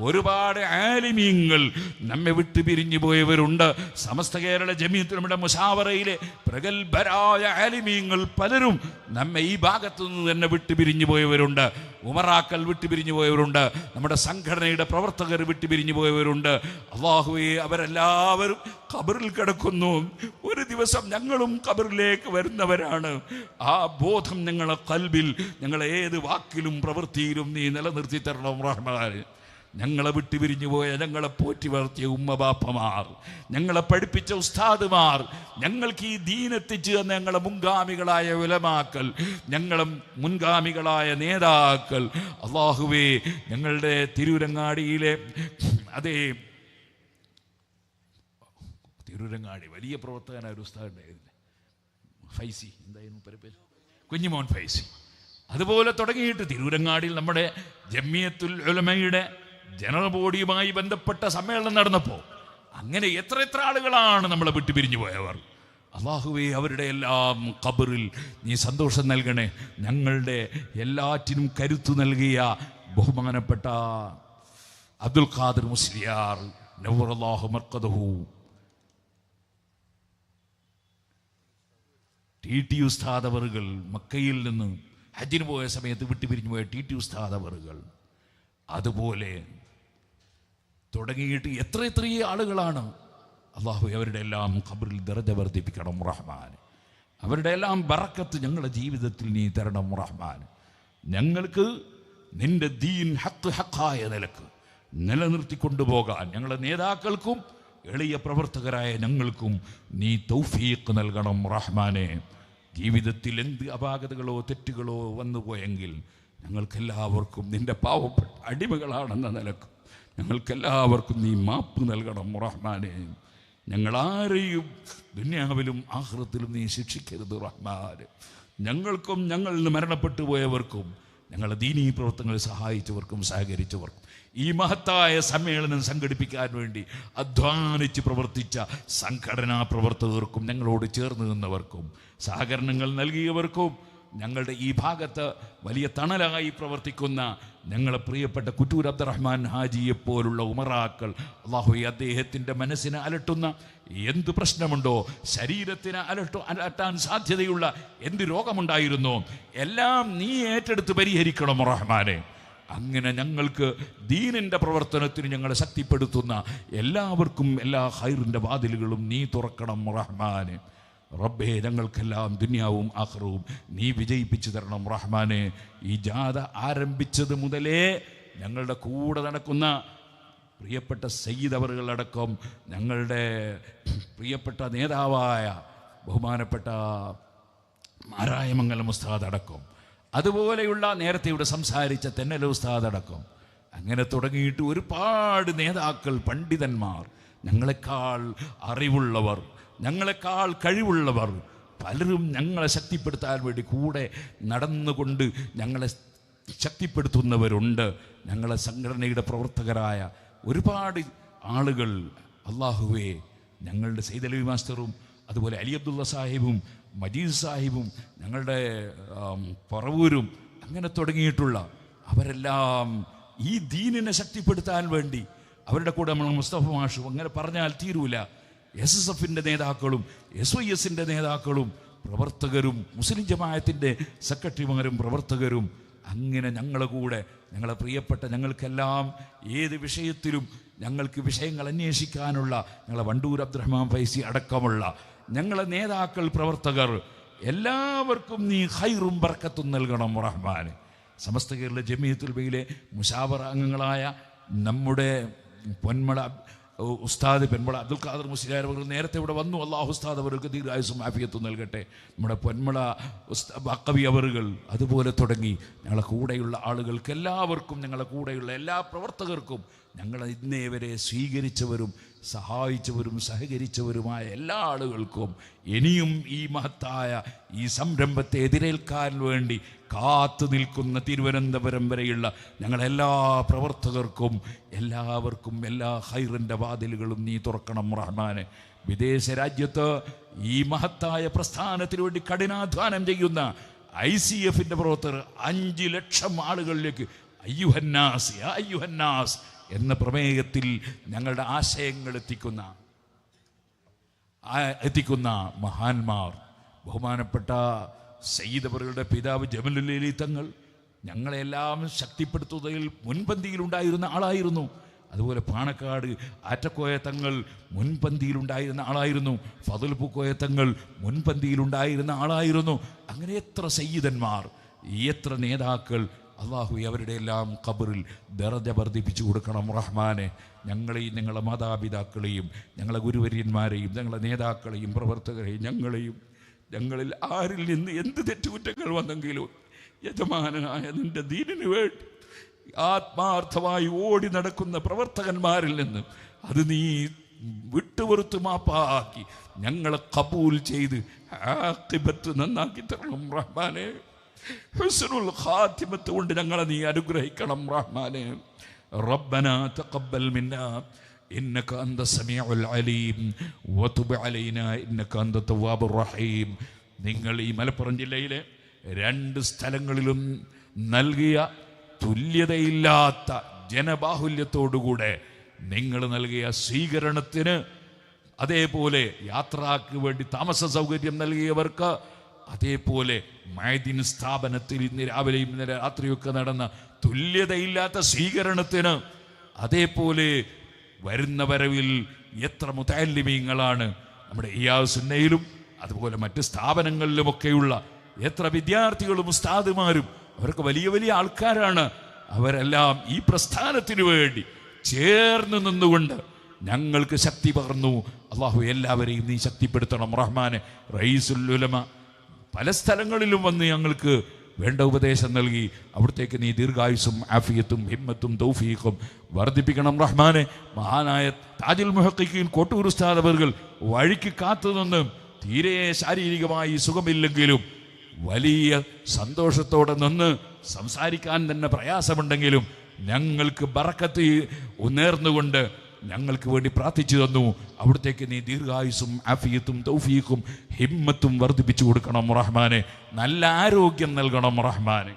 ഒരുപാട് ആലിമീങ്ങൾ നമ്മെ വിട്ടുപിരിഞ്ഞു പോയവരുണ്ട്. സമസ്ത കേരള ജമിയത്തുൽ ഉലമയുടെ മുശാവറയിലെ പ്രഗത്ഭരായ ആലിമീങ്ങൾ പലരും നമ്മെ ഈ ഭാഗത്തു നിന്ന് തന്നെ വിട്ടുപിരിഞ്ഞു പോയവരുണ്ട്. ഉമറാക്കൾ വിട്ടുപിരിഞ്ഞു പോയവരുണ്ട്. നമ്മുടെ സംഘടനയുടെ പ്രവർത്തകർ വിട്ടുപിരിഞ്ഞു പോയവരുണ്ട്. അല്ലാഹുവേ, അവരെല്ലാവരും ഖബറിൽ കിടക്കുന്നു. ഒരു ദിവസം ഞങ്ങളും ഖബറിലേക്ക് വരുന്നവരാണ്. ആ ബോധം ഞങ്ങളെ ഖൽബിൽ, ഞങ്ങളെ ഏത് വാക്കിലും പ്രവൃത്തിയിലും നീ നിലനിർത്തി തരണം റഹ്മാൻ. ഞങ്ങളെ വിട്ടുപിരിഞ്ഞു പോയ, ഞങ്ങളെ പോറ്റി വളർത്തിയ ഉമ്മ ബാപ്പമാർ, ഞങ്ങളെ പഠിപ്പിച്ച ഉസ്താദുമാർ, ഞങ്ങൾക്ക് ഈ ദീനെത്തിച്ച് തന്ന ഞങ്ങളെ മുൻഗാമികളായ ഉലമാക്കൾ, ഞങ്ങളെ മുൻഗാമികളായ നേതാക്കൾ, അല്ലാഹുവേ, ഞങ്ങളുടെ തിരൂരങ്ങാടിയിലെ അതേ തിരൂരങ്ങാടി വലിയ പ്രവർത്തകനായ ഒരു ഉസ്താദുണ്ടായിരുന്നു, ഫൈസി, എന്തായിരുന്നു പേര്, കുഞ്ഞിമോൻ ഫൈസി. അതുപോലെ തുടങ്ങിയിട്ട് തിരൂരങ്ങാടിയിൽ നമ്മുടെ ജമിയത്തുൽ ഉലമയുടെ ജനറൽ ബോഡിയുമായി ബന്ധപ്പെട്ട സമ്മേളനം നടന്നപ്പോൾ അങ്ങനെ എത്ര ആളുകളാണ് നമ്മളെ വിട്ടുപിരിഞ്ഞു പോയവർ. അല്ലാഹുവേ, അവരുടെ എല്ലാം ഖബറിൽ നീ സന്തോഷം നൽകണേ. ഞങ്ങളുടെ എല്ലാറ്റിനും കരുത്തു നൽകിയ ബഹുമാനപ്പെട്ട അബ്ദുൽ ഖാദിർ മുസ്ലിയാർ നവ്വറല്ലാഹു മർഖദഹു, TT ഉസ്താദ് അവറുകൾ മക്കയിൽ നിന്ന് ഹജ്ജിന് പോയ സമയത്ത് വിട്ടുപിരിഞ്ഞു പോയ ടി ഉസ്താദ് അവറുകൾ, അതുപോലെ തുടങ്ങിയിട്ട് എത്ര ആളുകളാണ്. അള്ളാഹു അവരുടെ എല്ലാം ഖബറിൽ ദറജ വർദ്ധിപ്പിക്കണം റഹ്മാൻ. അവരുടെ എല്ലാം ബറക്കത്ത് ഞങ്ങളുടെ ജീവിതത്തിൽ നീ തരണം റഹ്മാൻ. ഞങ്ങൾക്ക് നിന്റെ ദീൻ ഹക്കായ നിലക്ക് നിലനിർത്തിക്കൊണ്ടുപോകാൻ ഞങ്ങളുടെ നേതാക്കൾക്കും എളിയ പ്രവർത്തകരായ ഞങ്ങൾക്കും നീ തൗഫീഖ് നൽകണം റഹ്മാനെ. ജീവിതത്തിൽ എന്ത് അപാകതകളോ തെറ്റുകളോ വന്നുപോയെങ്കിൽ ഞങ്ങൾക്കെല്ലാവർക്കും നിന്റെ പാവപ്പെട്ട അടിമകളാണെന്ന നിലക്ക് ഞങ്ങൾക്കെല്ലാവർക്കും നീ മാപ്പ് നൽകണം റഹ്മാനെ. ഞങ്ങളാരെയും ദുനിയാവിലും ആഖിറത്തിലും നീ ശിക്ഷിക്കരുത് റഹ്മാനെ. ഞങ്ങൾക്കും ഞങ്ങളിൽ നിന്ന് മരണപ്പെട്ടു പോയവർക്കും ഞങ്ങളുടെ ദീനീ പ്രവർത്തനങ്ങൾ സഹായിച്ചവർക്കും സഹകരിച്ചവർക്കും ഈ മഹത്തായ സമ്മേളനം സംഘടിപ്പിക്കാൻ വേണ്ടി അധ്വാനിച്ച് പ്രവർത്തിച്ച സംഘടനാ പ്രവർത്തകർക്കും ഞങ്ങളോട് ചേർന്ന് നിന്നവർക്കും സഹകരണങ്ങൾ നൽകിയവർക്കും ഞങ്ങളുടെ ഈ ഭാഗത്ത് വലിയ തണലായി പ്രവർത്തിക്കുന്ന ഞങ്ങളെ പ്രിയപ്പെട്ട കുറ്റൂർ അബ്ദുറഹ്മാൻ ഹാജിയെപ്പോലുള്ള ഉമറാക്കൾ, അള്ളാഹു അദ്ദേഹത്തിൻ്റെ മനസ്സിനെ അലട്ടുന്ന എന്ത് പ്രശ്നമുണ്ടോ, ശരീരത്തിന് അലട്ടാൻ സാധ്യതയുള്ള എന്ത് രോഗമുണ്ടായിരുന്നോ എല്ലാം നീ ഏറ്റെടുത്ത് പരിഹരിക്കണം റഹ്മാനെ. അങ്ങനെ ഞങ്ങൾക്ക് ദീനിൻ്റെ പ്രവർത്തനത്തിന് ഞങ്ങളെ ശക്തിപ്പെടുത്തുന്ന എല്ലാവർക്കും എല്ലാ ഖൈറിൻ്റെ വാതിലുകളും നീ തുറക്കണം റഹ്മാനെ. റബ്ബേ, ഞങ്ങൾക്കെല്ലാം ദുനിയാവും ആഖിറവും നീ വിജയിപ്പിച്ചു തരണം റഹ്മാനെ. ഈ ജാഥ ആരംഭിച്ചത് മുതലേ ഞങ്ങളുടെ കൂടെ നടക്കുന്ന പ്രിയപ്പെട്ട സയ്യിദ് അവറുകളടക്കം ഞങ്ങളുടെ പ്രിയപ്പെട്ട നേതാവായ ബഹുമാനപ്പെട്ട മാരായമംഗലം ഉസ്താദ് അടക്കം, അതുപോലെയുള്ള നേരത്തെ ഇവിടെ സംസാരിച്ച തെന്നല ഉസ്താദ് അടക്കം, അങ്ങനെ തുടങ്ങിയിട്ട് ഒരുപാട് നേതാക്കൾ, പണ്ഡിതന്മാർ, ഞങ്ങളെക്കാൾ അറിവുള്ളവർ, ഞങ്ങളെക്കാൾ കഴിവുള്ളവർ പലരും ഞങ്ങളെ ശക്തിപ്പെടുത്താൻ വേണ്ടി കൂടെ നടന്നുകൊണ്ട് ഞങ്ങളെ ശക്തിപ്പെടുത്തുന്നവരുണ്ട്. ഞങ്ങളെ സംഘടനയുടെ പ്രവർത്തകരായ ഒരുപാട് ആളുകൾ. അള്ളാഹുവേ, ഞങ്ങളുടെ സയ്യിദ് അലവി മാസ്റ്ററും അതുപോലെ അലി അബ്ദുള്ള സാഹിബും മജീദ് സാഹിബും ഞങ്ങളുടെ പറവൂരും അങ്ങനെ തുടങ്ങിയിട്ടുള്ള അവരെല്ലാം ഈ ദീനിനെ ശക്തിപ്പെടുത്താൻ വേണ്ടി അവരുടെ കൂടെ നമ്മൾ മുസ്തഫ മാഷും അങ്ങനെ പറഞ്ഞാൽ തീരൂല. SSF നേതാക്കളും SYS നേതാക്കളും പ്രവർത്തകരും മുസ്ലിം ജമാഅത്തിൻ്റെ സെക്രട്ടറിമാരും പ്രവർത്തകരും അങ്ങനെ ഞങ്ങളെ കൂടെ ഞങ്ങളെ പ്രിയപ്പെട്ട ഞങ്ങൾക്കെല്ലാം ഏത് വിഷയത്തിലും ഞങ്ങൾക്ക് വിഷയങ്ങൾ അന്വേഷിക്കാനുള്ള ഞങ്ങളെ വണ്ടൂർ അബ്ദുറഹ്മാൻ ഫൈസി അടക്കമുള്ള ഞങ്ങളെ നേതാക്കൾ, പ്രവർത്തകർ എല്ലാവർക്കും നീ ഖൈറും ബർക്കത്തും നൽകണം റഹ്മാൻ. സമസ്ത കേരള ജമിയത്തുൽ ഉലമയിലെ മുശാവറ അംഗങ്ങളായ നമ്മുടെ പൊന്മള ഉസ്താദ് പെൺമള അബ്ദുൽ ഖാദർ മുസ്ലിയാർ അവർ നേരത്തെ ഇവിടെ വന്നു. അള്ളാഹു ഉസ്താദ് അവർക്ക് ദീർഘായുസ്സും ആഫിയത്തും നൽകട്ടെ. നമ്മുടെ പൊന്മള ബക്കവി അവറുകൾ, അതുപോലെ തുടങ്ങി ഞങ്ങളെ കൂടെയുള്ള ആളുകൾക്ക് എല്ലാവർക്കും, ഞങ്ങളെ കൂടെയുള്ള എല്ലാ പ്രവർത്തകർക്കും, ഞങ്ങളെ ഇന്നേ വരെ സ്വീകരിച്ചവരും സഹായിച്ചവരും സഹകരിച്ചവരുമായ എല്ലാ ആളുകൾക്കും ഇനിയും ഈ മഹത്തായ ഈ സംരംഭത്തെ എതിരേൽക്കാൻ വേണ്ടി കാത്തു നിൽക്കുന്ന തിരുവനന്തപുരം വരെയുള്ള ഞങ്ങളെല്ലാ പ്രവർത്തകർക്കും എല്ലാവർക്കും എല്ലാ ഖൈറിൻ്റെ വാതിലുകളും നീ തുറക്കണം റഹ്മാനെ. വിദേശ രാജ്യത്ത് ഈ മഹത്തായ പ്രസ്ഥാനത്തിന് വേണ്ടി കഠിനാധ്വാനം ചെയ്യുന്ന ICF പ്രവർത്തകർ 5 ലക്ഷം ആളുകളിലേക്ക് അയ്യുഹന്നാസ് എന്ന പ്രമേയത്തിൽ ഞങ്ങളുടെ ആശയങ്ങൾ എത്തിക്കുന്ന മഹാന്മാർ, ബഹുമാനപ്പെട്ട സയ്യിദ് അവറുകളുടെ പിതാവ് ജമലുൽ തങ്ങൾ ഞങ്ങളെല്ലാം ശക്തിപ്പെടുത്തുന്നതിൽ മുൻപന്തിയിലുണ്ടായിരുന്ന ആളായിരുന്നു. അതുപോലെ പാണക്കാട് ആറ്റക്കോയ തങ്ങൾ മുൻപന്തിയിലുണ്ടായിരുന്ന ആളായിരുന്നു. ഫضൽ പൂക്കോയ തങ്ങൾ മുൻപന്തിയിലുണ്ടായിരുന്ന ആളായിരുന്നു. അങ്ങനെ എത്ര സയ്യിദന്മാർ, എത്ര നേതാക്കൾ. അള്ളാഹു അവരുടെ എല്ലാം ഖബറിൽ ദറജ വർദ്ധിപ്പിച്ചു കൊടുക്കണം റഹ്മാനെ. ഞങ്ങളെയും ഞങ്ങളുടെ മാതാപിതാക്കളെയും ഞങ്ങളെ ഗുരുവര്യന്മാരെയും ഞങ്ങളെ നേതാക്കളെയും പ്രവർത്തകരെയും ഞങ്ങളിൽ ആരിൽ നിന്ന് എന്ത് തെറ്റുകുറ്റങ്ങൾ വന്നെങ്കിലും യജമാനായ നിന്റെ ദീനിന് വേണ്ടി ആത്മാർത്ഥമായി ഓടി നടക്കുന്ന പ്രവർത്തകന്മാരിൽ നിന്ന് അത് നീ വിട്ടുപുറത്ത് മാപ്പാക്കി ഞങ്ങളെ കബൂൽ ചെയ്ത് ആഖിബത്ത് നന്നാക്കി തരണം റഹ്മാനെ. ഹുസ്നുൽ ഖാതിമത്ത് കൊണ്ട് ഞങ്ങളെ നീ അനുഗ്രഹിക്കണം റഹ്മാനെ. റബ്ബനാ തഖബ്ബൽ മിന്നാ ഇന്നക അന്ത സമീഉൽ അലീം വതുബ് അലൈനാ ഇന്നക അന്ത തവ്വാബുർ റഹീം. നിങ്ങൾ ഈ മലപ്പുറം ജില്ലയിലെ 2 സ്ഥലങ്ങളിലും നൽകിയ തുല്യതയില്ലാത്ത ജനബാഹുല്യത്തോടുകൂടെ നിങ്ങൾ നൽകിയ സ്വീകരണത്തിന്, അതേപോലെ യാത്രക്ക് വേണ്ടി താമസ സൗകര്യം നൽകിയവർക്ക് അതേപോലെ മഅദിൻ സ്ഥാപനത്തിൽ ഇന്ന് രാവിലെയും ഇന്നലെ രാത്രിയൊക്കെ നടന്ന തുല്യതയില്ലാത്ത സ്വീകരണത്തിന്, അതേപോലെ വരുന്ന വരവിൽ എത്ര മുതഅല്ലിമീങ്ങളാണ് നമ്മുടെ ഇഹ്യാഉ സുന്നയിലും അതുപോലെ മറ്റ് സ്ഥാപനങ്ങളിലുമൊക്കെയുള്ള എത്ര വിദ്യാർത്ഥികളും ഉസ്താദുമാരും, അവരൊക്കെ വലിയ വലിയ ആൾക്കാരാണ്. അവരെല്ലാം ഈ പ്രസ്ഥാനത്തിന് വേണ്ടി ചേർന്ന് നിന്നുകൊണ്ട് ഞങ്ങൾക്ക് ശക്തി പകർന്നു. അള്ളാഹു എല്ലാവരെയും നീ ശക്തിപ്പെടുത്തണം റഹ്മാനെ. റഈസുൽ ഉലമ പല സ്ഥലങ്ങളിലും വന്ന് ഞങ്ങൾക്ക് വേണ്ട ഉപദേശം നൽകി. അവിടത്തേക്ക് നീ ദീർഘായുസും ആഫിയത്തും ഹിമ്മത്തും തൗഫീഖും വർദ്ധിപ്പിക്കണം റഹ്മാനെ. മഹാനായ താജുൽ മുഹഖിഖീൻ കോട്ടൂർ ഉസ്താദ് അവർകൾ വഴിക്ക് കാത്തുനിന്ന് തീരെ ശാരീരികമായി സുഖമില്ലെങ്കിലും വലിയ സന്തോഷത്തോടെ നിന്ന് സംസാരിക്കാൻ തന്നെ പ്രയാസമുണ്ടെങ്കിലും ഞങ്ങൾക്ക് ബറക്കത്ത് നേർന്നുകൊണ്ട് ഞങ്ങൾക്ക് വേണ്ടി പ്രാർത്ഥിച്ചു തന്നു. അവിടത്തേക്ക് നീ ദീർഘായുസും ആഫിയത്തും തൗഫീഖും ഹിമ്മത്തും വർദ്ധിപ്പിച്ചു കൊടുക്കണം റഹ്മാനെ. നല്ല ആരോഗ്യം നൽകണം റഹ്മാനെ.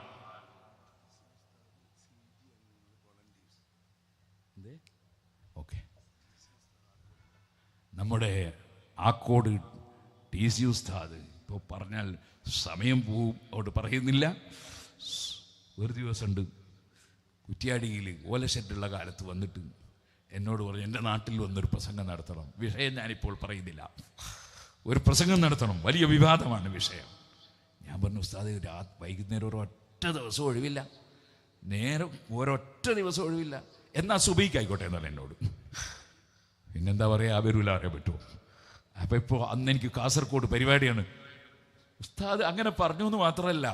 ഓക്കെ, നമ്മുടെ ആക്കോട് TC ഉസ്താദ് ഇപ്പോൾ പറഞ്ഞാൽ സമയം പോവും, അവിടെ പറയുന്നില്ല. ഒരു ദിവസമുണ്ട് കുറ്റ്യാടിയിൽ ഓലഷെഡുള്ള കാലത്ത് വന്നിട്ട് എന്നോട് പറഞ്ഞു, എൻ്റെ നാട്ടിൽ വന്നൊരു പ്രസംഗം നടത്തണം. വിഷയം ഞാനിപ്പോൾ പറയുന്നില്ല. ഒരു പ്രസംഗം നടത്തണം, വലിയ വിവാദമാണ് വിഷയം. ഞാൻ പറഞ്ഞു, ഉസ്താദ് വൈകുന്നേരം ഒരൊറ്റ ദിവസം ഒഴിവില്ല, നേരം ഒരൊറ്റ ദിവസം ഒഴിവില്ല, എന്നാൽ സുബഹിക്കായിക്കോട്ടെ എന്നല്ല എന്നോട്. പിന്നെന്താ പറയുക, വരൂല അറിയാൻ പറ്റുമോ? അപ്പോൾ ഇപ്പോൾ അന്ന് എനിക്ക് കാസർഗോഡ് പരിപാടിയാണ്. ഉസ്താദ് അങ്ങനെ പറഞ്ഞു എന്ന് മാത്രമല്ല,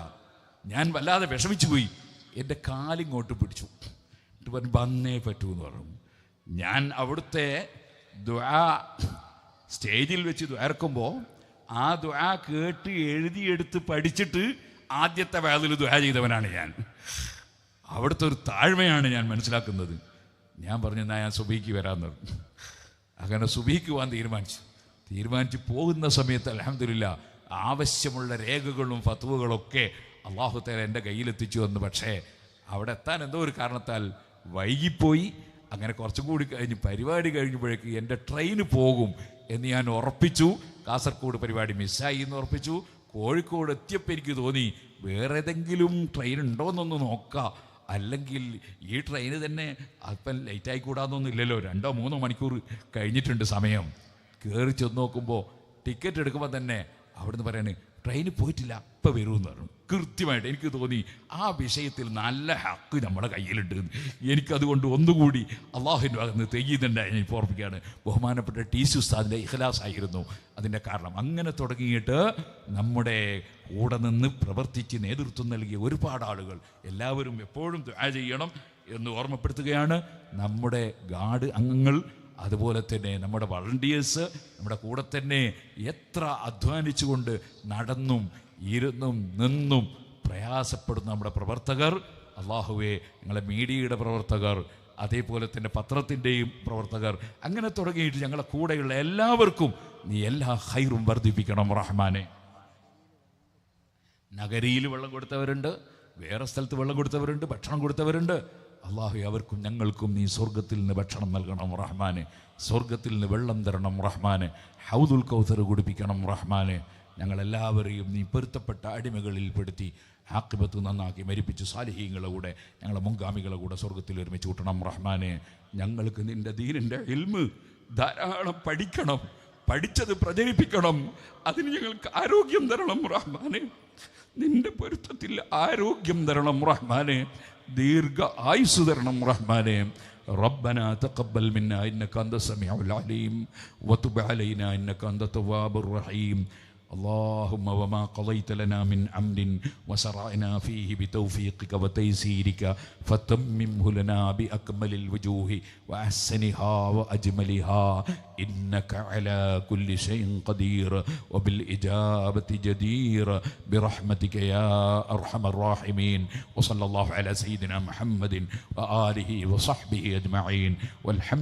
ഞാൻ വല്ലാതെ വിഷമിച്ചു പോയി. എൻ്റെ കാലിങ്ങോട്ട് പിടിച്ചു, എന്നിട്ട് പറഞ്ഞു വന്നേ പറ്റൂ എന്ന് പറഞ്ഞു. ഞാൻ അവിടുത്തെ ദുആ സ്റ്റേജിൽ വെച്ച് ദുആർക്കുമ്പോൾ ആ ദുആ കേട്ട് എഴുതിയെടുത്ത് പഠിച്ചിട്ട് ആദ്യത്തെ വേദിൽ ദുആ ചെയ്തവനാണ് ഞാൻ. അവിടുത്തെ ഒരു താഴ്മയാണ് ഞാൻ മനസ്സിലാക്കുന്നത്. ഞാൻ പറഞ്ഞു, എന്നാൽ ഞാൻ സുബഹിക്ക് വരാമെന്ന് പറഞ്ഞു. അങ്ങനെ സുബഹിക്ക് പോകാൻ തീരുമാനിച്ച് പോകുന്ന സമയത്ത് അൽഹംദുലില്ലാ ആവശ്യമുള്ള രേഖകളും ഫത്വകളൊക്കെ അല്ലാഹു തആല എൻ്റെ കയ്യിലെത്തിച്ചു വന്നു. പക്ഷേ അവിടെ എത്താൻ എന്തോ ഒരു കാരണത്താൽ വൈകിപ്പോയി. അങ്ങനെ കുറച്ചും കൂടി കഴിഞ്ഞ് പരിപാടി കഴിഞ്ഞപ്പോഴേക്ക് എൻ്റെ ട്രെയിന് പോകും എന്ന് ഞാൻ ഉറപ്പിച്ചു. കാസർഗോഡ് പരിപാടി മിസ്സായി എന്ന് ഉറപ്പിച്ചു. കോഴിക്കോട് എത്തിയപ്പോൾ എനിക്ക് തോന്നി വേറെ ഏതെങ്കിലും ട്രെയിൻ ഉണ്ടോ എന്നൊന്ന് നോക്കാം, അല്ലെങ്കിൽ ഈ ട്രെയിന് തന്നെ അല്പം ലേറ്റായിക്കൂടാന്നൊന്നും ഇല്ലല്ലോ. 2-3 മണിക്കൂർ കഴിഞ്ഞിട്ടുണ്ട് സമയം. കയറി ചെന്ന് നോക്കുമ്പോൾ ടിക്കറ്റ് എടുക്കുമ്പോൾ തന്നെ അവിടുന്ന് പറയാണ് ട്രെയിന് പോയിട്ടില്ല, ഇപ്പം വരുമെന്ന് പറഞ്ഞു. കൃത്യമായിട്ട് എനിക്ക് തോന്നി ആ വിഷയത്തിൽ നല്ല ഹക്ക് നമ്മുടെ കയ്യിലുണ്ട്. എനിക്കതുകൊണ്ട് ഒന്നുകൂടി അള്ളാഹുവിൻ്റെ ഭാഗത്ത് തെയ്യുന്നുണ്ടായി ഞാൻ ഇപ്പോൾ ഓർപ്പിക്കുകയാണ്. ബഹുമാനപ്പെട്ട TC ഉസ്താദിൻ്റെ ഇഖ്ലാസ് ആയിരുന്നു അതിൻ്റെ കാരണം. അങ്ങനെ തുടങ്ങിയിട്ട് നമ്മുടെ കൂടെ നിന്ന് പ്രവർത്തിച്ച് നേതൃത്വം നൽകിയ ഒരുപാട് ആളുകൾ, എല്ലാവരും എപ്പോഴും ദുആ ചെയ്യണം എന്ന് ഓർമ്മപ്പെടുത്തുകയാണ്. നമ്മുടെ ഗാർഡ് അംഗങ്ങൾ, അതുപോലെ തന്നെ നമ്മുടെ വളണ്ടിയേഴ്സ്, നമ്മുടെ കൂടെ തന്നെ എത്ര അധ്വാനിച്ചുകൊണ്ട് നടന്നും ഇരുന്നും നിന്നും പ്രയാസപ്പെടുന്ന നമ്മുടെ പ്രവർത്തകർ, അള്ളാഹുവേ ഞങ്ങളെ മീഡിയയുടെ പ്രവർത്തകർ, അതേപോലെ തന്നെ പത്രത്തിൻ്റെയും പ്രവർത്തകർ, അങ്ങനെ തുടങ്ങിയിട്ട് ഞങ്ങളെ കൂടെയുള്ള എല്ലാവർക്കും നീ എല്ലാ ഖൈറും വർദ്ധിപ്പിക്കണം റഹ്മാനെ. നഗരിയിൽ വെള്ളം കൊടുത്തവരുണ്ട്, വേറെ സ്ഥലത്ത് വെള്ളം കൊടുത്തവരുണ്ട്, ഭക്ഷണം കൊടുത്തവരുണ്ട്. അള്ളാഹു അവർക്കും ഞങ്ങൾക്കും നീ സ്വർഗത്തിൽ നിന്ന് ഭക്ഷണം നൽകണം റഹ്മാനെ. സ്വർഗത്തിൽ നിന്ന് വെള്ളം തരണം റഹ്മാനെ. ഹൗദുൽ കൗസർ കുടിപ്പിക്കണം റഹ്മാനെ. ഞങ്ങളെല്ലാവരെയും നീ പൊരുത്തപ്പെട്ട അടിമകളിൽ പെടുത്തി ആഖിബത്ത് നന്നാക്കി മരിപ്പിച്ച് സാലിഹീങ്ങളെ കൂടെ ഞങ്ങളെ മുൻഗാമികളെ കൂടെ സ്വർഗത്തിൽ ഒരുമിച്ച് കൂട്ടണം റഹ്മാനെ. ഞങ്ങൾക്ക് നിൻ്റെ ദീനിൻ്റെ ഇൽമ് ധാരാളം പഠിക്കണം, പഠിച്ചത് പ്രചരിപ്പിക്കണം. അതിന് ഞങ്ങൾക്ക് ആരോഗ്യം തരണം റഹ്മാനെ. നിൻ്റെ പൊരുത്തത്തിൽ ആരോഗ്യം തരണം റഹ്മാനെ. ദീർഘ ആയുസ് തരണം റഹ്മാനെ. ربنا تقبل منا إنك أنت السميع العليم وتب علينا إنك أنت التواب الرحيم. اللهم وما قضيت لنا من أمر وسرعنا فيه بتوفيقك وتيسيرك فتممه لنا بأكمل الوجوه وأحسنها وأجملها إنك على كل شيء قدير وبالإجابة جدير برحمتك يا أرحم الراحمين. وصلى الله على سيدنا محمد وآله وصحبه أجمعين والحمد